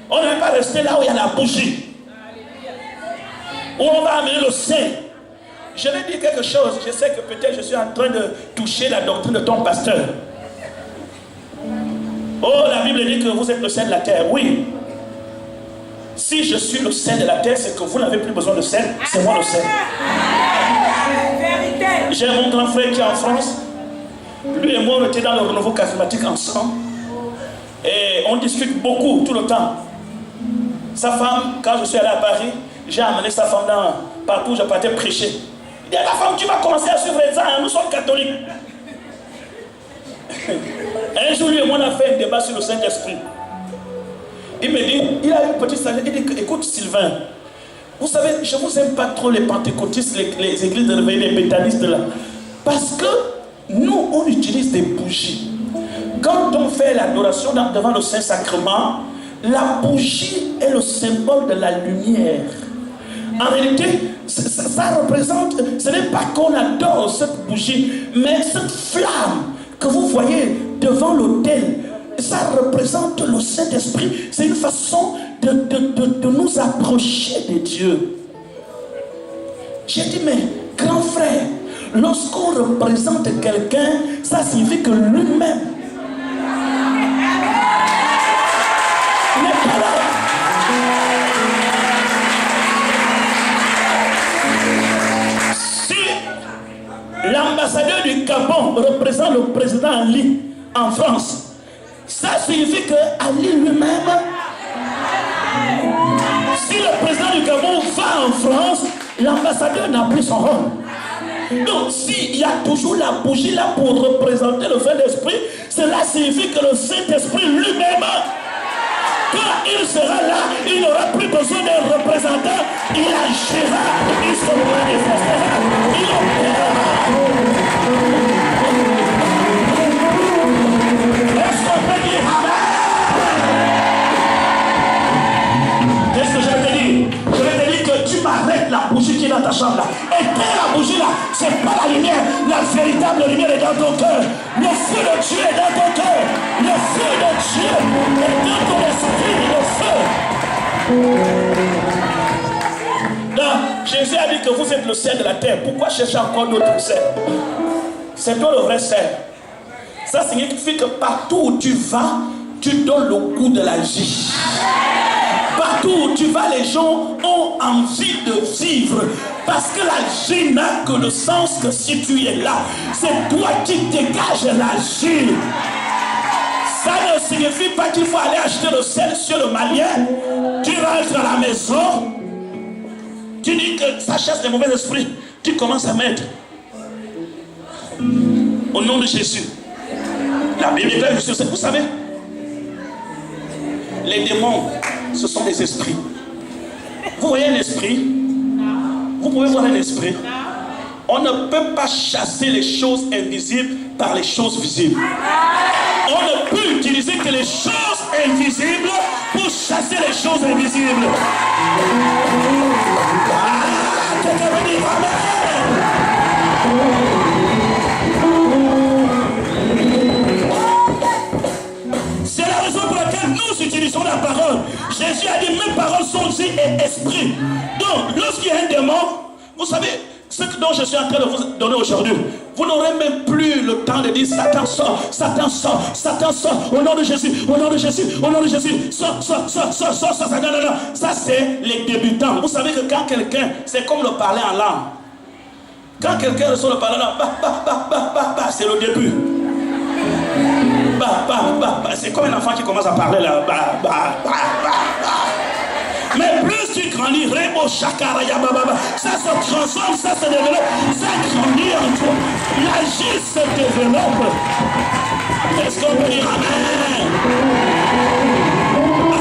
On ne veut pas rester là où il y a la bougie, où on va amener le sein. Je vais dire quelque chose. Je sais que peut-être je suis en train de toucher la doctrine de ton pasteur. Oh, la Bible dit que vous êtes le sel de la terre. Oui. Si je suis le sel de la terre, c'est que vous n'avez plus besoin de sel. C'est moi le sel. J'ai mon grand frère qui est en France. Lui et moi, on était dans le renouveau charismatique ensemble. Et on discute beaucoup, tout le temps. Sa femme, quand je suis allé à Paris, j'ai amené sa femme partout où je partais prêcher. Il dit à ta femme, tu vas commencer à suivre les gens, nous sommes catholiques. Un jour, lui et moi, on a fait un débat sur le Saint-Esprit. Il me dit, il a une petite sagesse, il dit, écoute Sylvain, vous savez, je ne vous aime pas trop les pentecôtistes, les églises de réveil, les béthanistes là. Parce que nous, on utilise des bougies. Quand on fait l'adoration devant le Saint-Sacrement, la bougie est le symbole de la lumière. En réalité, ça représente, ce n'est pas qu'on adore cette bougie, mais cette flamme que vous voyez devant l'autel, ça représente le Saint-Esprit. C'est une façon de nous approcher de Dieu. J'ai dit, mais grand frère, lorsqu'on représente quelqu'un, ça signifie que lui-même n'est pas là. Si l'ambassadeur du Gabon représente le président Ali en France, ça signifie que Ali lui-même, si le président du Gabon va en France, l'ambassadeur n'a plus son rôle. Donc s'il y a toujours la bougie là pour représenter le Saint-Esprit, cela signifie que le Saint-Esprit lui-même, quand il sera là, il n'aura plus besoin d'un représentant, il agira, il se manifestera, il opérera. Est-ce qu'on peut dire amen? Qu'est-ce que je vais te dire? Je vais te dire que tu m'arrêtes la bougie qui est dans ta chambre là. Éteins la bougie là, c'est pas la lumière, la véritable lumière est dans ton cœur. Le feu de Dieu est dans ton cœur. Le feu de Dieu est dans ton esprit, le feu. Non, Jésus a dit que vous êtes le sel de la terre. Pourquoi chercher encore d'autres sel? C'est toi le vrai sel. Ça signifie que partout où tu vas, tu donnes le goût de la vie. Partout où tu vas, les gens ont envie de vivre. Parce que la vie n'a que le sens que si tu es là. C'est toi qui dégages la vie. Ça ne signifie pas qu'il faut aller acheter le sel sur le malien. Tu rentres à la maison. Tu dis que ça chasse les mauvais esprits. Tu commences à mettre. Au nom de Jésus. La Bible est claire, vous savez, les démons, ce sont des esprits. Vous voyez un esprit? Vous pouvez voir un esprit? On ne peut pas chasser les choses invisibles par les choses visibles. On ne peut utiliser que les choses invisibles pour chasser les choses invisibles. Quelqu'un veut dire amen? C'est la raison pour laquelle nous utilisons la parole. Jésus a dit, mes paroles sont vie et esprit. Donc, lorsqu'il y a un démon, vous savez, ce dont je suis en train de vous donner aujourd'hui, vous n'aurez même plus le temps de dire Satan sort, Satan sort, Satan sort, au nom de Jésus, au nom de Jésus, au nom de Jésus, sort, non. Ça c'est les débutants. Vous savez que quand quelqu'un, c'est comme le parler en langue. Quand quelqu'un reçoit le parler en langue, c'est le début. C'est comme un enfant qui commence à parler là. Mais plus tu grandis, ça se transforme, ça se développe, ça grandit en toi. La vie se développe. Est-ce qu'on peut dire amen?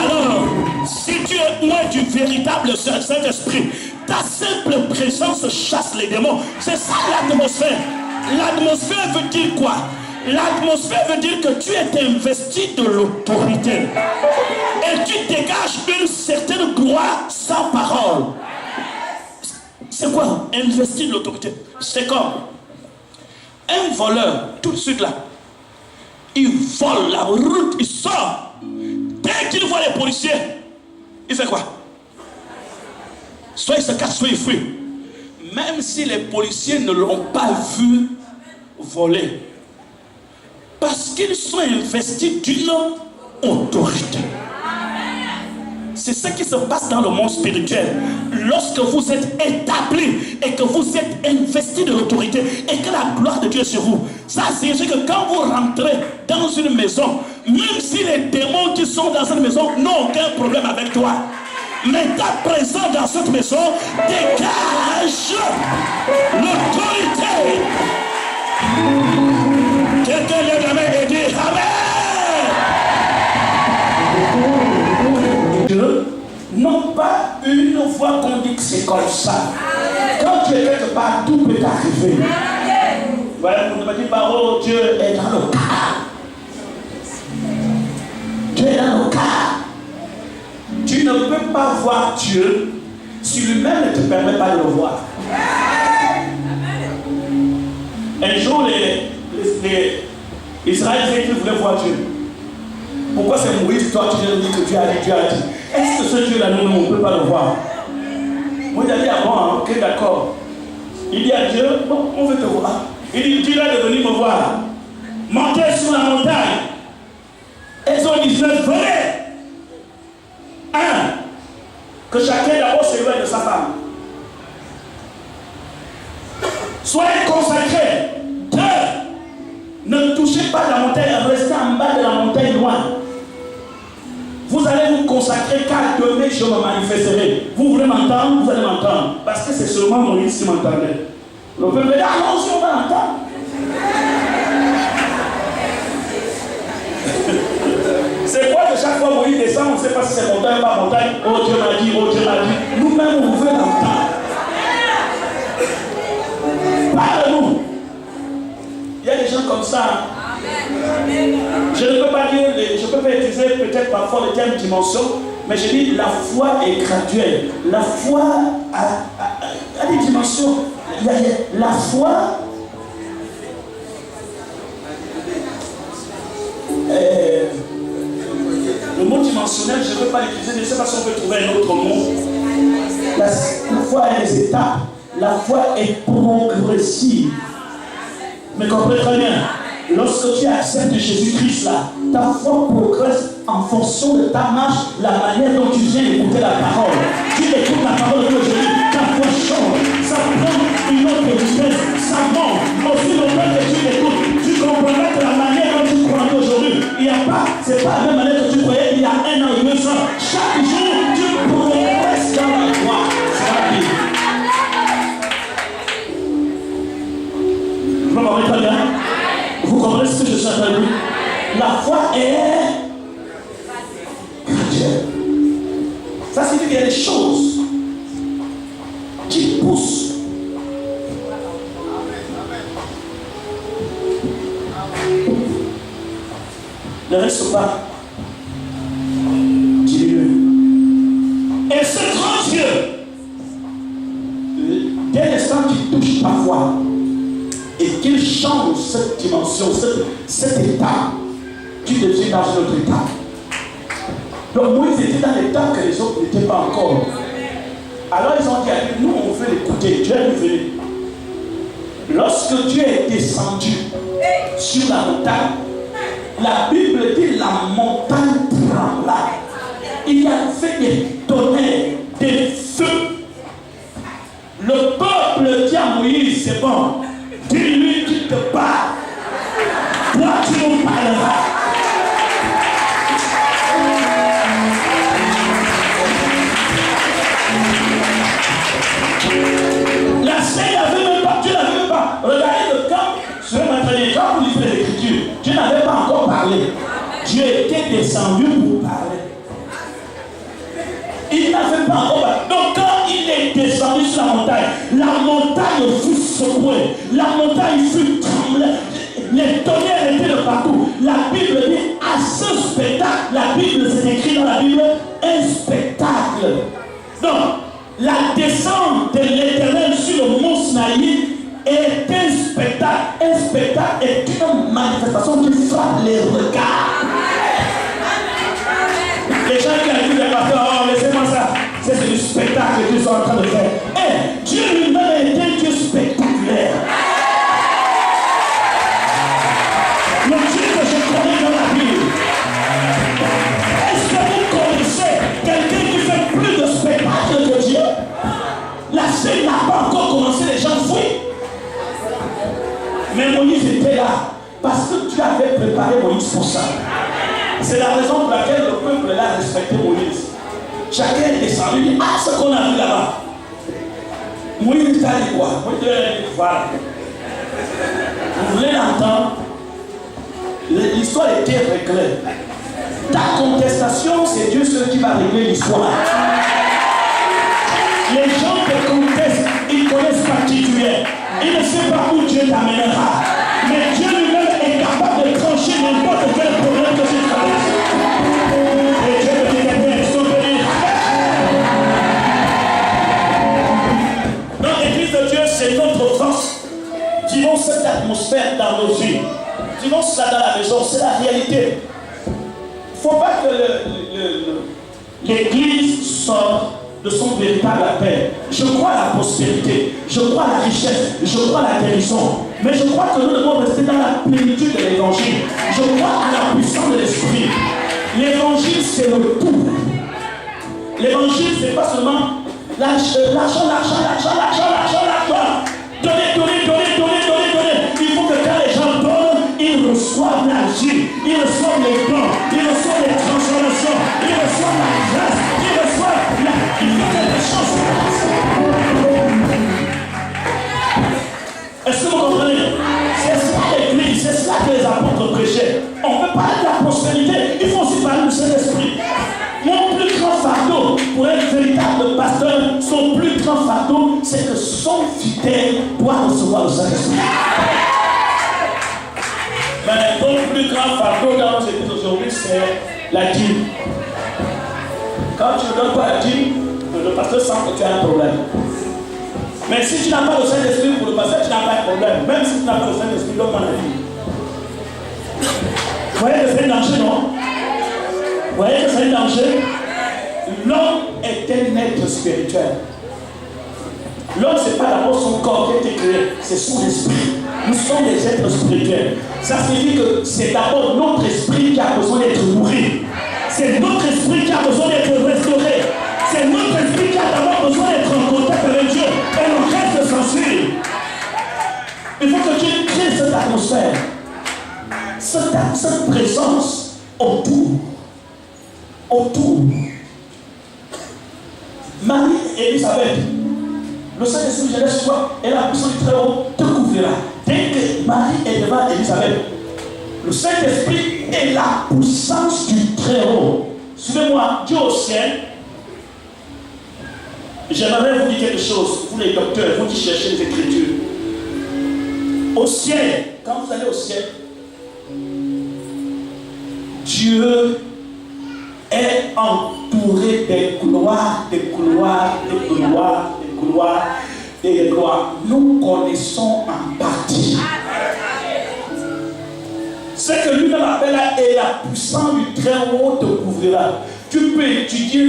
Alors, si tu es loin du véritable Saint-Esprit, ta simple présence chasse les démons. C'est ça l'atmosphère. L'atmosphère veut dire quoi? L'atmosphère veut dire que tu es investi de l'autorité. Et tu dégages une certaine gloire sans parole. C'est quoi? Investi de l'autorité. C'est comme un voleur, tout de suite là. Il vole la route, il sort. Dès qu'il voit les policiers, il fait quoi? Soit il se cache, soit il fuit. même si les policiers ne l'ont pas vu voler. Parce qu'ils sont investis d'une autorité. C'est ce qui se passe dans le monde spirituel. Lorsque vous êtes établi et que vous êtes investi de l'autorité et que la gloire de Dieu est sur vous, ça signifie que quand vous rentrez dans une maison, même si les démons qui sont dans cette maison n'ont aucun problème avec toi, mais ta présence dans cette maison dégage l'autorité. Quelqu'un lève la main et dit Amen. Non pas une fois qu'on dit que c'est comme ça. Quand tu es quelque part, tout peut t'arriver. Voilà, vous ne me dites pas, oh Dieu est dans le cas. Dieu est dans le cas. Tu ne peux pas voir Dieu si lui-même ne te permet pas de le voir. Un jour, les Israéliens qui voulaient voir Dieu. Pourquoi c'est Moïse, toi tu dis que Dieu a dit. Est-ce que ce Dieu-là, nous, on ne peut pas le voir? Moïse a dit avant, ok, d'accord. Il dit à Dieu, bon, on veut te voir. Il dit, Dieu là de venir me voir. Montez sur la montagne. Exode 19, venez. 1. Que chacun d'abord s'éloigne de sa femme. Soyez consacrés. 2. Ne touchez pas la montagne, restez en bas de la montagne loin. Vous allez vous consacrer car demain je me manifesterai. Vous voulez m'entendre, vous allez m'entendre. Parce que c'est seulement Moïse qui m'entendait. Le peuple dit, ah non, si on va l'entendre. C'est quoi que chaque fois Moïse descend, on ne sait pas si c'est montagne ou pas montagne. Oh Dieu m'a dit, oh Dieu m'a dit. Nous-mêmes, on veut l'entendre. Parle-nous. Il y a des gens comme ça. Je ne peux pas dire, je peux pas utiliser peut-être parfois le terme dimension, mais je dis la foi est graduelle. La foi a des dimensions. Il y a la foi. Le mot dimensionnel, je ne peux pas l'utiliser, je ne sais pas si on peut trouver un autre mot. La foi a des étapes. La foi est progressive. Mais comprenez très bien. Lorsque tu acceptes Jésus-Christ là, ta foi progresse en fonction de ta marche, la manière dont tu viens d'écouter la parole. Tu écoutes la parole de Jésus, ta foi change, ça prend une autre vitesse, ça monte. Aussi longtemps que tu l'écoutes, tu comprendras que la manière dont tu croyais aujourd'hui, il n'y a pas, c'est pas la même manière que tu croyais il y a 1 an et 2 ans. Chaque jour, tu progresses dans la foi. C'est la Bible. Vous comprenez très bien? Vous comprenez ce que je suis en train de dire? La foi est graduelle. Ça signifie qu'il y a des choses qui poussent. Ne reste pas dilué. Et ce grand Dieu, dès l'instant qu'il touche ta foi, et qu'il change cette dimension, cet état, tu deviens dans un autre état. Donc Moïse était dans l'état que les autres n'étaient pas encore. Alors ils ont dit à lui, nous on veut l'écouter, Dieu est venu. Lorsque Dieu est descendu sur la montagne, la Bible dit la montagne trembla. Il y a fait des tonnerres, des feux. Le peuple dit à Moïse, c'est bon. Dis-lui qui te parle. Toi, tu nous parleras. La scène n'avait même pas, Dieu n'avait même pas. Regardez le camp, je vais m'entraîner. Quand vous lisez l'écriture, Dieu n'avait pas encore parlé. Dieu était descendu pour parler. Il n'avait pas encore parlé. Donc quand il est descendu sur la montagne fut secouée, la montagne fut tremblée, les tonnerres étaient de partout. La Bible dit à ce spectacle, la Bible c'est écrit dans la Bible, un spectacle. Donc, la descente de l'Éternel sur le mont Sinaï est un spectacle. Un spectacle est une manifestation qui frappe les regards. Les gens qui ont dit, oh, laissez-moi ça. C'est du spectacle qu'ils sont en train de faire. Et Dieu lui-même a été n'a pas encore commencé, les gens fuient. Mais Moïse était là parce que Dieu avait préparé Moïse pour ça. C'est la raison pour laquelle le peuple a respecté Moïse. Chacun est descendu, il dit, ah, ce qu'on a vu là-bas. Moïse t'a dit quoi? Moïse dit, voilà. Vous voulez l'entendre? L'histoire était réglée. Ta contestation, c'est Dieu seul qui va régler l'histoire. Les gens te contestent, ils ne connaissent pas qui tu es. Ils ne savent pas où Dieu t'amènera. Mais Dieu lui-même est capable de trancher n'importe quel problème que tu traverses. Et Dieu te dit, est-ce qu'on peut dire? Dans l'église de Dieu, c'est notre force. Vivons cette atmosphère dans nos vies. Vivons cela dans la maison, c'est la réalité. Il ne faut pas que l'église sorte de son véritable appel. Je crois à la prospérité, je crois à la richesse, je crois à la guérison. Mais je crois que nous devons rester dans la plénitude de l'évangile. Je crois à la puissance de l'esprit. L'évangile, c'est le tout. L'évangile, c'est pas seulement l'argent. Donnez. Il faut que quand les gens donnent, ils reçoivent l'argile, ils reçoivent les dons, ils reçoivent les transformations, ils reçoivent la grâce, ils reçoivent la... Il faut que les choses se passent. Est-ce que vous comprenez? C'est cela l'église, c'est cela que les apôtres prêchaient. On peut parler de la prospérité, il faut aussi parler du Saint-Esprit. Mon plus grand fardeau pour un véritable pasteur, son plus grand fardeau, c'est que son fidèle doit recevoir le Saint-Esprit. Mais ton plus grand fardeau dans nos églises aujourd'hui, c'est la dîme. Quand tu ne donnes pas la dîme, le pasteur sent que tu as un problème. Mais si tu n'as pas le Saint-Esprit pour le pasteur, tu n'as pas un problème. Même si tu n'as pas le Saint-Esprit, donne pas la dîme. Vous voyez que c'est un danger, non? Vous voyez que c'est un danger? L'homme est un être spirituel. L'homme, ce n'est pas d'abord son corps qui a été créé, c'est son esprit. Nous sommes des êtres spirituels. Ça signifie que c'est d'abord notre esprit qui a besoin d'être nourri. C'est notre esprit qui a besoin d'être restauré. C'est notre esprit qui a d'abord besoin d'être en contact avec Dieu. Et le reste s'en suit. Il faut que Dieu crée cette atmosphère, cette présence autour. Marie et Elisabeth, le Saint-Esprit, je laisse toi, et la puissance du Très-Haut te couvrira. Dès que Marie est devant Elisabeth, le Saint-Esprit est la puissance du Très-Haut. Suivez-moi, Dieu au ciel. J'aimerais vous dire quelque chose, vous les docteurs, vous qui cherchez les Écritures. Au ciel, quand vous allez au ciel, Dieu est entouré des couloirs. Nous connaissons en partie. Ce que lui-même appelle là, et la puissance du Très-Haut te couvrira. Tu peux étudier,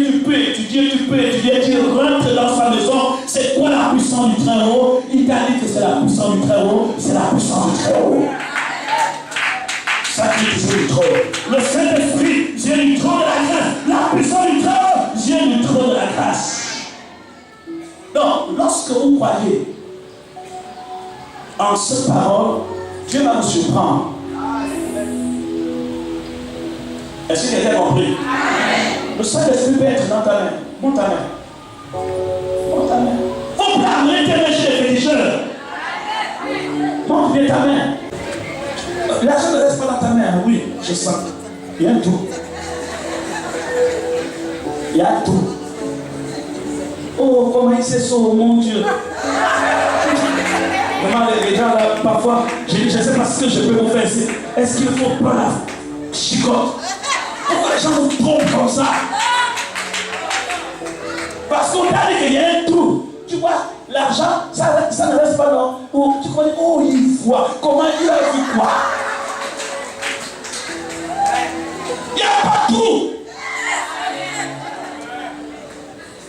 tu rentres dans sa maison. C'est quoi la puissance du Très-Haut? Il t'a dit que c'est la puissance du Très-Haut. C'est la puissance du Très-Haut. Ça qui est toujours du trône. Le Saint-Esprit vient du trône de la grâce. La puissance du trône vient du trône de la grâce. Donc, lorsque vous croyez en cette parole, Dieu va vous surprendre. Est-ce que tu as compris? Le Saint-Esprit peut être dans ta main. Monte ta main. Monte ta main. Faut pas arrêter chez les féticheurs. Monte bien ta main. L'argent ne reste pas dans ta main. Oui, je sens. Il y a tout. Il y a tout. Oh, comment il s'est sauvé, mon Dieu. Vraiment, les gens là, parfois, je ne sais pas ce que je peux vous faire ici. Est-ce qu'il faut prendre la chicotte? Pourquoi les gens vous trompent comme ça? Parce qu'on a dit qu'il y a un trou. Tu vois, l'argent, ça ne reste pas là. Oh, tu connais, oh, il voit. Comment il a vu quoi? Il n'y a pas de trou.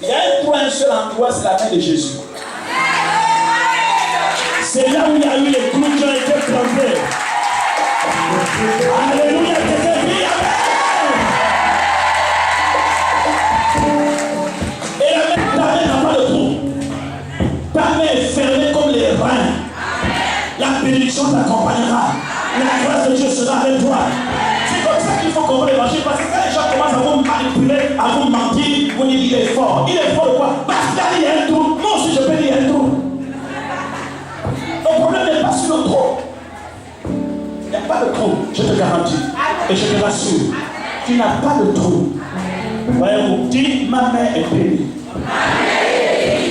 Il y a un trou, un seul endroit, c'est la main de Jésus. C'est là où il y a eu les clous qui ont été plantés. Alléluia, ta main n'a pas de trou. Ta main bénédiction t'accompagnera. La grâce de Dieu sera avec toi. C'est comme ça qu'il faut comprendre l'évangile. Parce que quand les gens commencent à vous manipuler, à vous mentir, vous dites il est fort. Il est fort de quoi? Parce qu'il y a un trou. Moi aussi je peux dire un trou. Le problème n'est pas sur le trou. Il n'y a pas de trou, je te garantis. Et je te rassure. Tu n'as pas de trou. Voyez-vous, dis ma mère est bénie.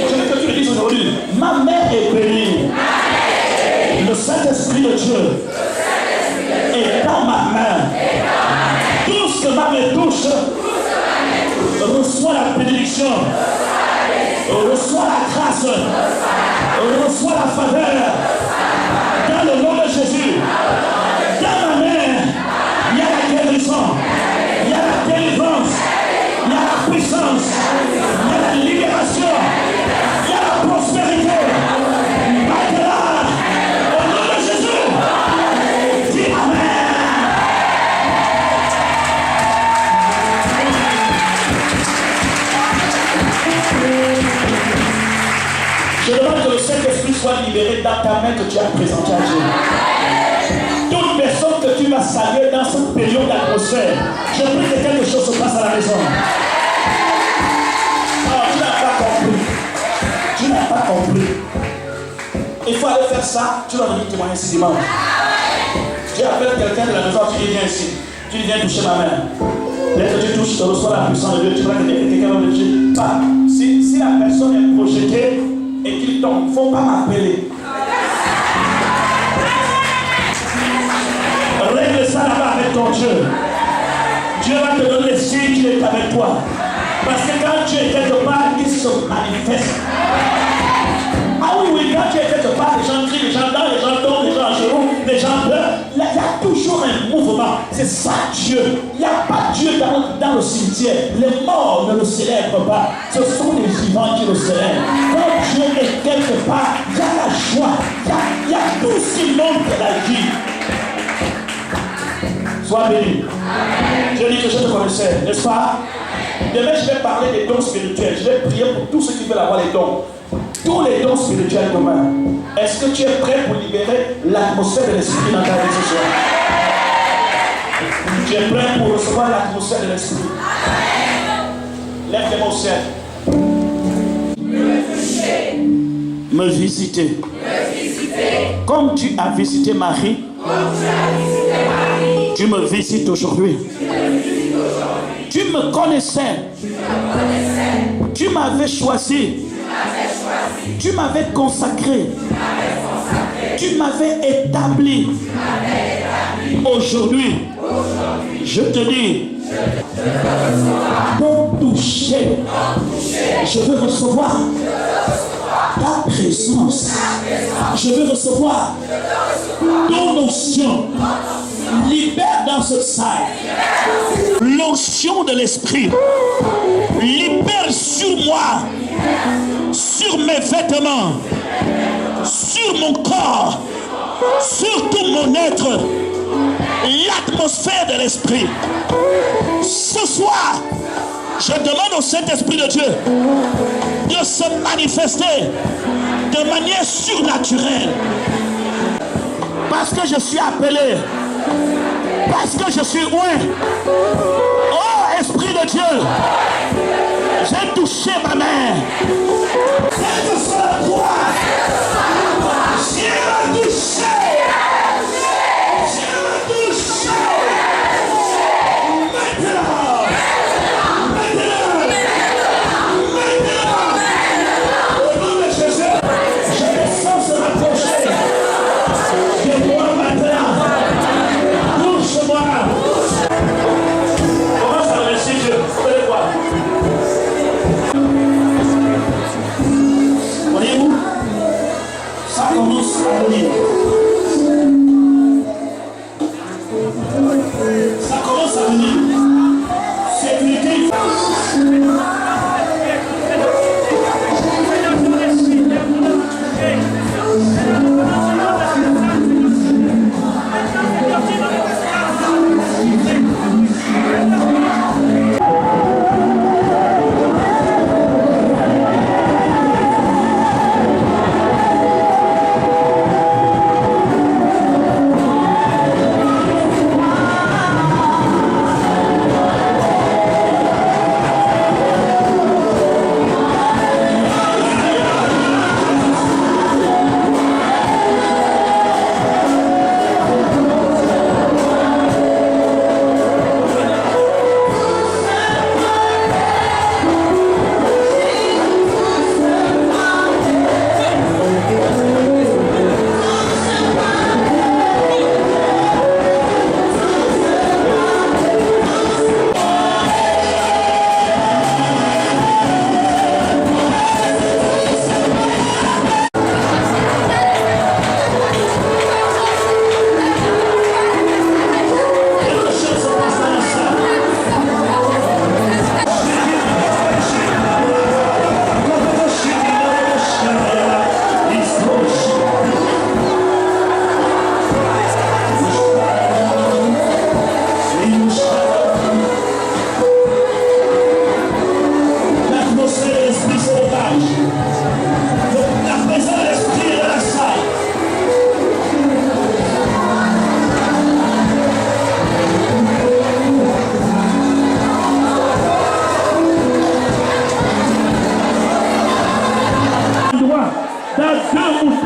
Je veux que tu le dises aujourd'hui. Ma mère est bénie. Le Saint-Esprit de Dieu est dans ma main. Tout ce que ma main touche reçoit la bénédiction, reçoit la grâce, reçoit la faveur. Dans le nom de Jésus, dans ma main, il y a la guérison, il y a la délivrance, il y a la puissance, il y a la libération, il y a la prospérité. Maintenant, au nom de Jésus, dis Amen. Je demande que le Saint-Esprit soit libéré dans ta main que tu as présentée à Dieu. Toute personne que tu vas saluer dans cette période d'atmosphère, je prie que quelque chose se passe à la maison. Non, tu n'as pas compris. Tu n'as pas compris. Il faut aller faire ça, tu vas venir témoigner ce dimanche. Tu appelles quelqu'un de la maison, tu dis viens ici. Tu dis viens toucher ma main. Dès que tu touches, tu reçois la puissance de Dieu, tu vas que quelqu'un va me dire, pas. Si la personne est projetée et qu'il tombe, il ne faut pas m'appeler. Règle ça là-bas avec ton Dieu. Dieu va te donner le signe qu'il est avec toi. Parce que quand Dieu est quelque part, il se manifeste. Ah oui, quand Dieu est quelque part, les gens crient, les gens dansent, les gens tombent, les gens genoux, les gens pleurent. Il y a toujours un mouvement. C'est ça Dieu. Il n'y a pas Dieu dans le cimetière. Les morts ne le célèbrent pas. Ce sont les vivants qui le célèbrent. Quand Dieu est quelque part, il y a la joie. Il y a tout ce monde de la vie. Sois béni. Je dis que je te connaissais, n'est-ce pas? Demain, je vais parler des dons spirituels. Je vais prier pour tous ceux qui veulent avoir les dons. Tous les dons spirituels demain. Est-ce que tu es prêt pour libérer l'atmosphère de l'esprit dans ta vie ce soir? Tu es prêt pour recevoir l'atmosphère de l'esprit? Lève-les-moi au ciel. Me visiter. Comme tu as visité Marie, tu me visites aujourd'hui. Tu me connaissais. Tu m'avais choisi. Tu m'avais consacré. Tu m'avais établi. Aujourd'hui, je te dis, pour toucher, je veux recevoir ta présence. Je veux recevoir ton onction. Libère dans cette salle l'onction de l'esprit. Libère sur moi, sur mes vêtements, sur mon corps, sur tout mon être, l'atmosphère de l'esprit. Ce soir, je demande au Saint-Esprit de Dieu de se manifester de manière surnaturelle. Parce que je suis appelé, parce que je suis loin. Oh Esprit de Dieu, j'ai touché ma main. Quelle que soit la croix, j'ai la touché. Voyez-vous, ça commence à venir. Ça commence à venir. Sécurité.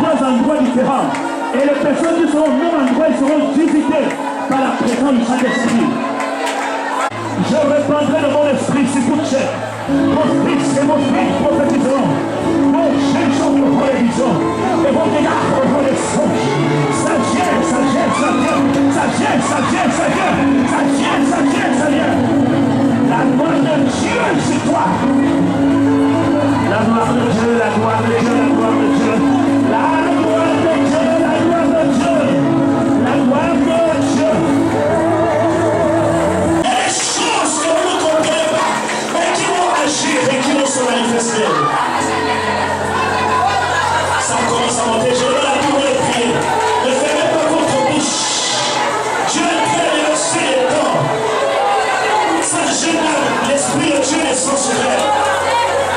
trois endroits différents. Et les personnes qui seront au même endroit, ils seront visitées par la présence du Saint-Esprit. Je répandrai de mon esprit sur toute chair. Mon fils et mon fils prophétiseront. Mon cherchant auront les visions. Et mon regard auront les songes. Ça vient, ça vient, ça vient. Ça vient, ça vient, ça vient. Ça vient, ça vient, ça vient. La gloire de Dieu est sur toi. La gloire de Dieu, la gloire de Dieu, la gloire de Dieu. La gloire de Dieu, la gloire de Dieu. La gloire de Dieu. Les choses que vous ne comprenez pas, mais qui vont agir et qui vont se manifester. Ça commence à monter. Je vais la tour et prier. Ne fermez pas votre bouche. Dieu est prêt à lancer les temps. Ça gêne. L'Esprit de Dieu est censuré.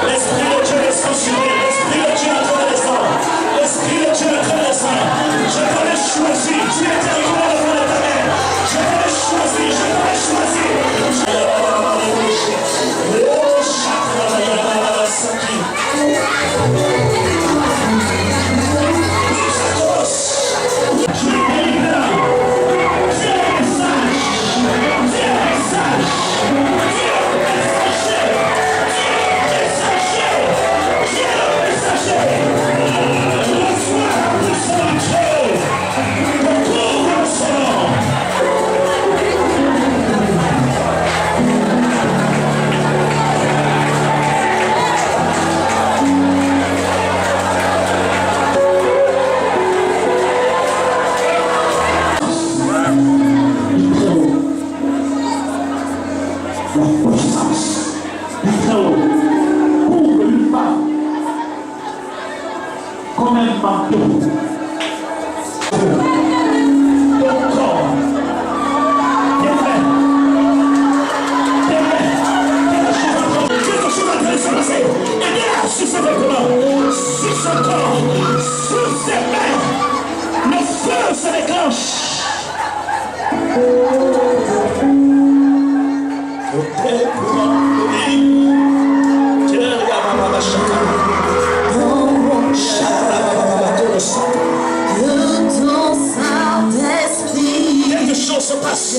L'Esprit de Dieu est censuré. L'Esprit de Dieu est en train de descendre. L'Esprit de Dieu est en train de descendre. Je t'avais choisi. Tu étais encore devant le ta mère. Je t'avais choisi. Je t'avais choisi. Quelque chose se passe.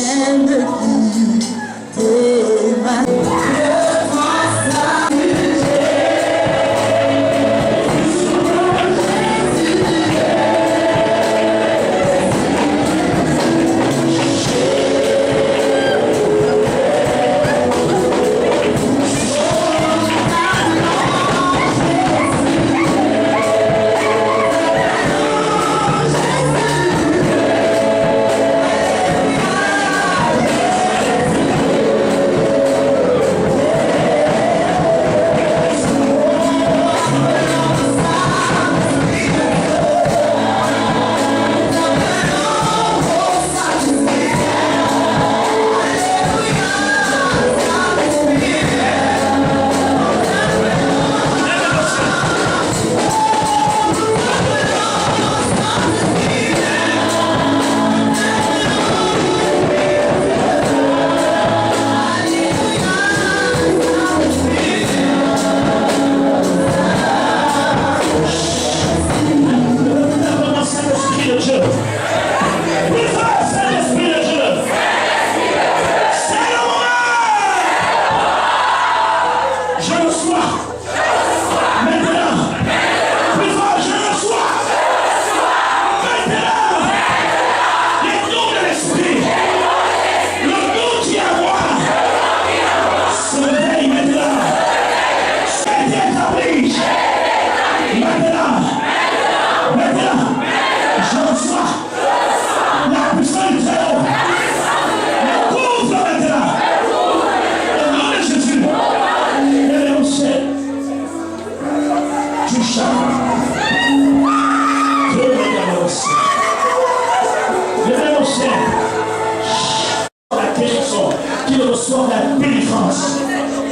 Qu'il reçoive la délivrance.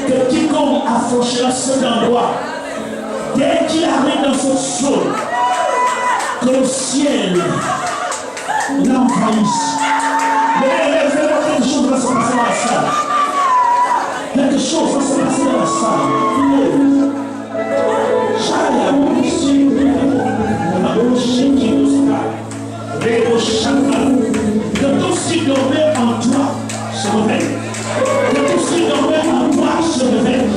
Que quiconque affranchira cet endroit, dès qu'il arrive dans ce sol, que le ciel l'envahisse. Mais quelque chose va se passer dans la salle. Quelque chose va se passer dans la salle. Que tout ce qui dormait en toi se réveille. Que tout ce qui dormait en toi se réveille.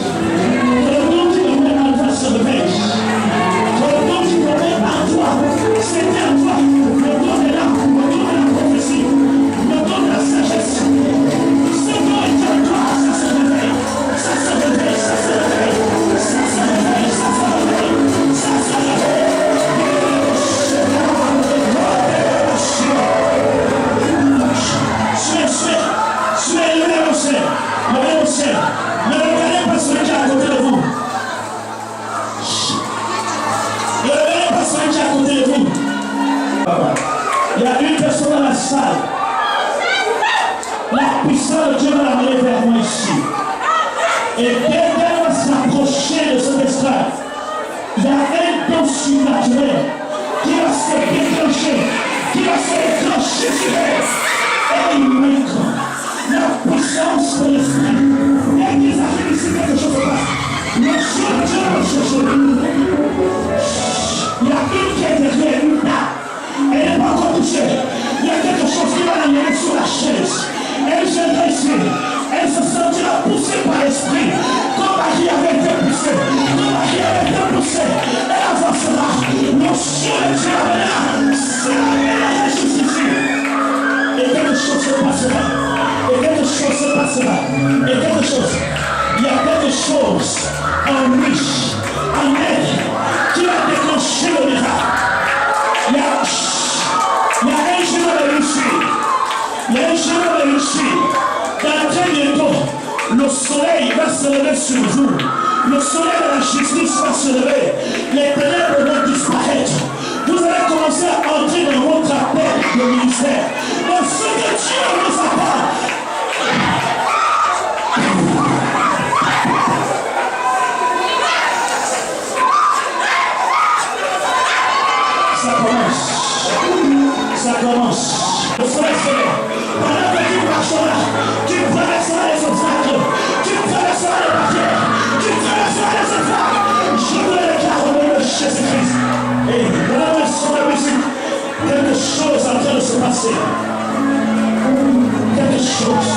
Que le nom qui dormait en toi se réveille. Que le nom qui dormait en toi, c'était en toi. Le don est là, le don de la prophétie, le don de la sagesse. Ce don est en toi, ça se réveille. Ça se réveille, ça se réveille. Ça se réveille, ça se réveille. Ça se réveille. Levez le ciel. Ne regardez pas celui qui est à côté de vous. Ne regardez pas celui qui est à côté de vous. Il y a une personne dans la salle. La puissance de Dieu va l'amener vers moi ici. Et dès qu'elle va s'approcher de cet esclave, il y a un don surnaturel qui va se déclencher, sur elle. Et il m'écrase. La puissance de l'esprit. Et qu'ils arrivent ici, quelque chose se passe. Le Dieu va chercher. Il y a une qui est derrière, une dame. Elle n'est pas encore touchée. Il y a quelque chose qui va l'amener sur la chaise. Elle viendra ici. Elle se sentira poussée par l'esprit. Comme Marie avait été poussée. Elle avancera. Le Dieu de Dieu amènera. C'est la justice ici. Et quelque chose se passera. Et quelque chose se passera. Et quelque chose. Il y a quelque chose en lui, en elle, qui va déclencher le miracle. Il y a un jour de réussir. Il y a un jour de réussir. Dans très bientôt, le soleil va se lever sur vous. Le soleil de la justice va se lever. Les ténèbres vont disparaître. Vous allez commencer à entrer dans votre appel de ministère. Dans ce que Dieu nous apporte. Ça commence. Le soleil se lève. Pendant que tu marcheras, tu traverseras les obstacles, tu traverseras les barrières, tu traverseras les épreuves. Je veux déclarer au nom de Jésus-Christ. Et dans la son de musique, quelque chose est en train de se passer. Quelque chose.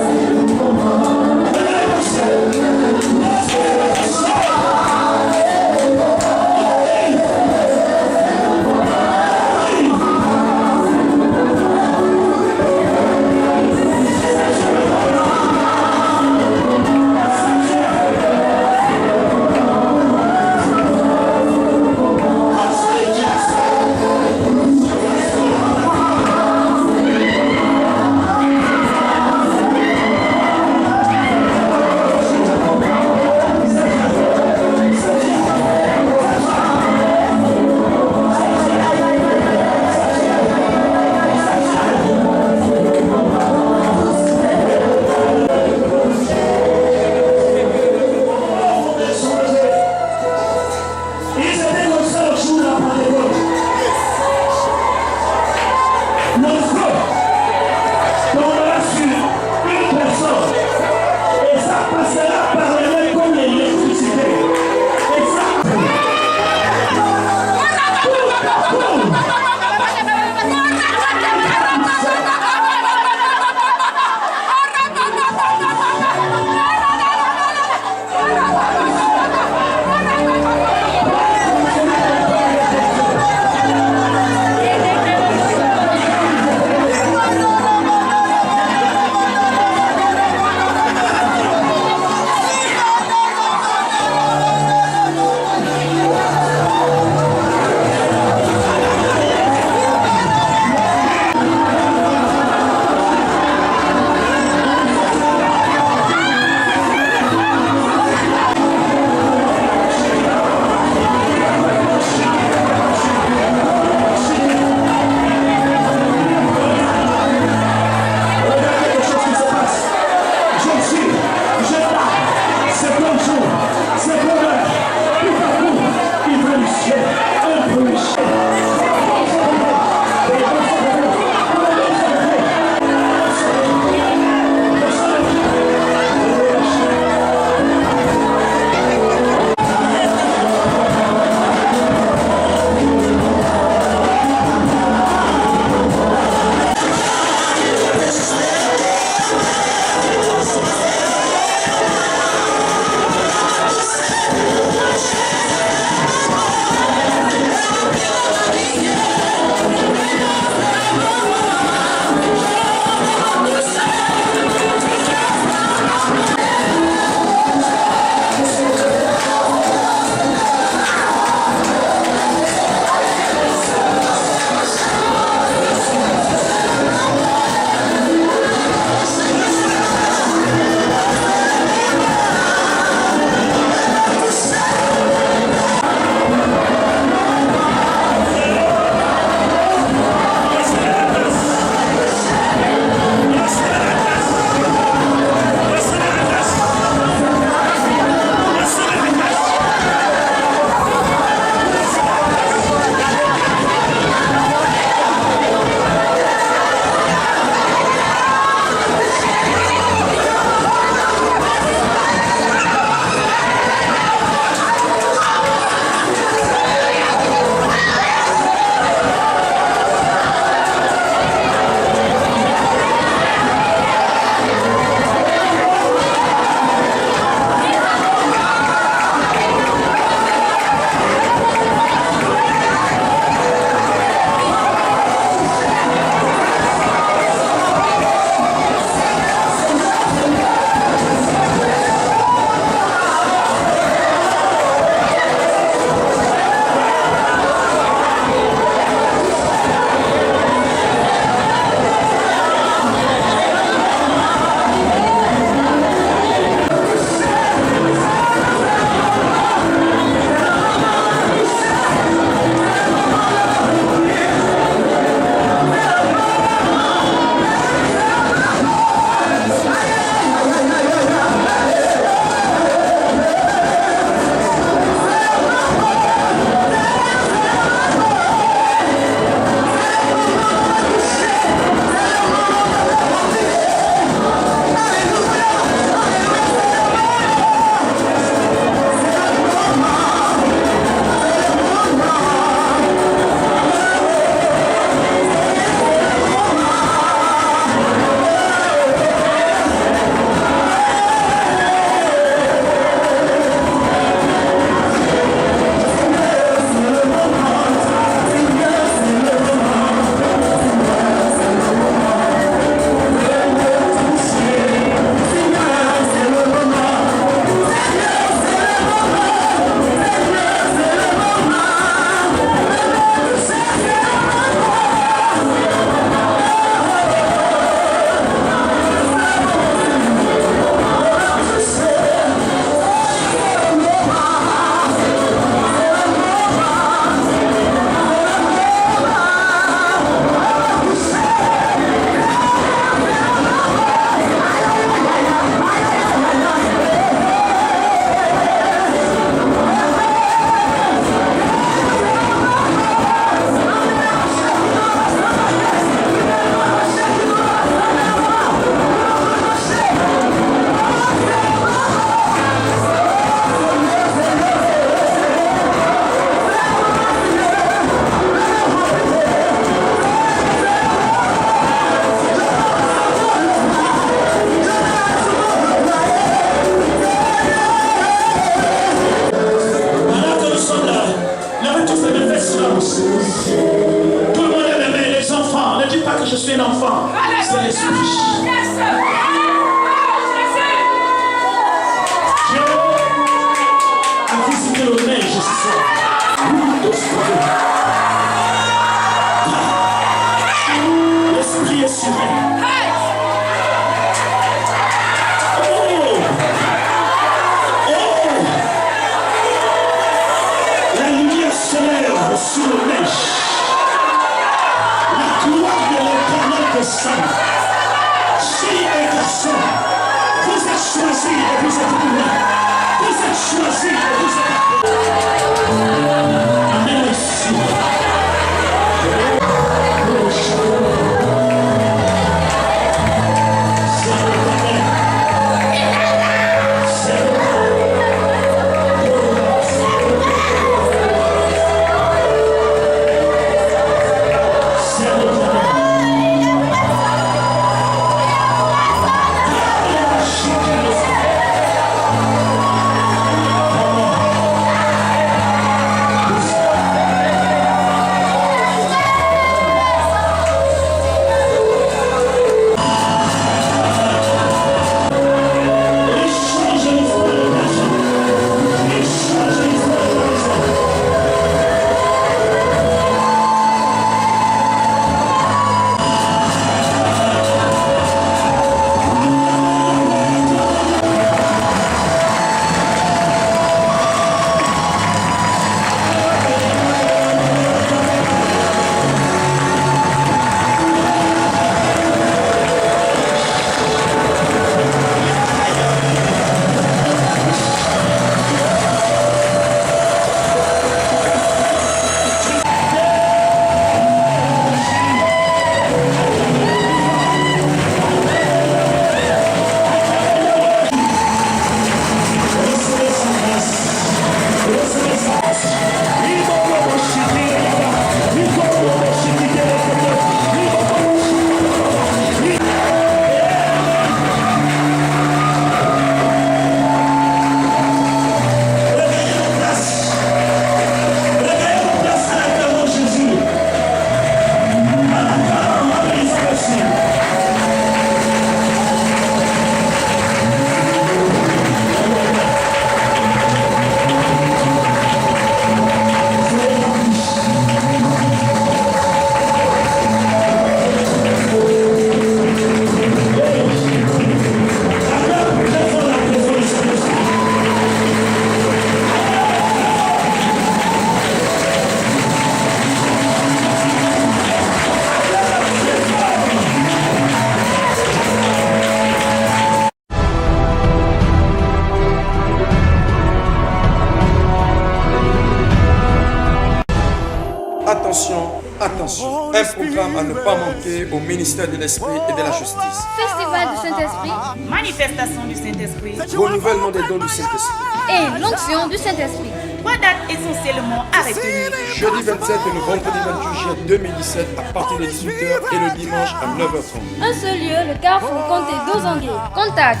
Attention, attention. Un programme à ne pas manquer au ministère de l'Esprit et de la Justice. Festival du Saint-Esprit Manifestation du Saint-Esprit. Renouvellement des dons du Saint-Esprit. et l'onction du Saint-Esprit. 3 dates essentiellement à retenir. Jeudi 27 et le vendredi 28 juillet 2017 à partir de 18h et le dimanche à 9h30. Un seul lieu, le Carrefour Comté d'Ozangué. Contact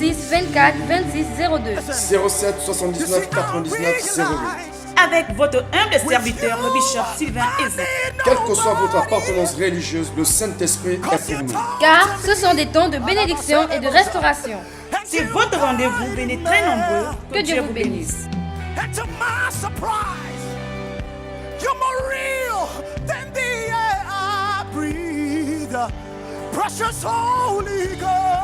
06 24 26 02. 07 79 99 08. Avec votre humble serviteur, le bishop Sylvain Ezek. Quelle que soit votre appartenance religieuse, le Saint-Esprit est pour nous. Car ce sont des temps de bénédiction et de restauration. C'est votre rendez-vous, venez très nombreux. Que Dieu vous bénisse. And to my surprise, you're more real than the air I breathe. Precious Holy God.